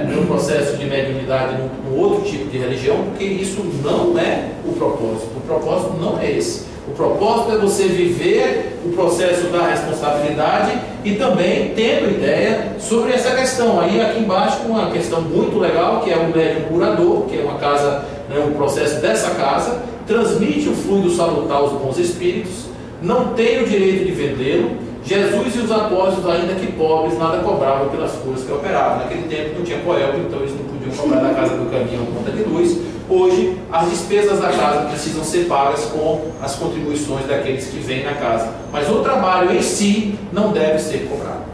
o meu processo de mediunidade num outro tipo de religião, porque isso não é o propósito. O propósito não é esse. O propósito é você viver o processo da responsabilidade e também tendo ideia sobre essa questão. Aí aqui embaixo uma questão muito legal, que é o médium curador, que é uma casa, o processo dessa casa, transmite o fluido salutar aos bons espíritos, não tem o direito de vendê-lo. Jesus e os apóstolos, ainda que pobres, nada cobravam pelas coisas que operavam. Naquele tempo não tinha coelho, então eles não podiam cobrar da casa do caminhão conta de luz. Hoje, as despesas da casa precisam ser pagas com as contribuições daqueles que vêm na casa. Mas o trabalho em si não deve ser cobrado.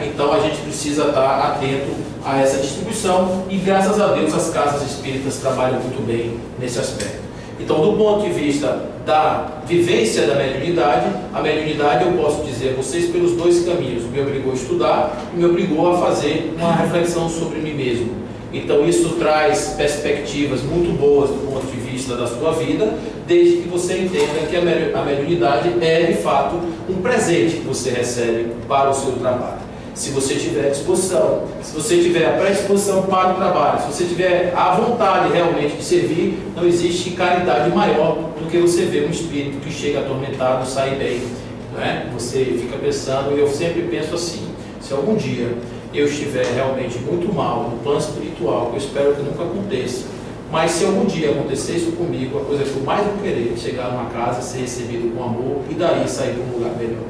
Então a gente precisa estar atento a essa distribuição e graças a Deus as casas espíritas trabalham muito bem nesse aspecto. Então, do ponto de vista da vivência da mediunidade, a mediunidade eu posso dizer a vocês pelos dois caminhos. Me obrigou a estudar e me obrigou a fazer uma reflexão sobre mim mesmo. Então isso traz perspectivas muito boas do ponto de vista da sua vida, desde que você entenda que a mediunidade é de fato um presente que você recebe para o seu trabalho. Se você tiver disposição, se você tiver a predisposição para o trabalho, se você tiver a vontade realmente de servir, não existe caridade maior do que você ver um espírito que chega atormentado sair bem. Você fica pensando, e eu sempre penso assim, se algum dia eu estiver realmente muito mal no plano espiritual, que eu espero que nunca aconteça, mas se algum dia acontecer isso comigo, a coisa que eu mais vou querer é chegar numa casa, ser recebido com amor e daí sair para um lugar melhor.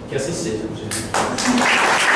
Que assim seja, gente.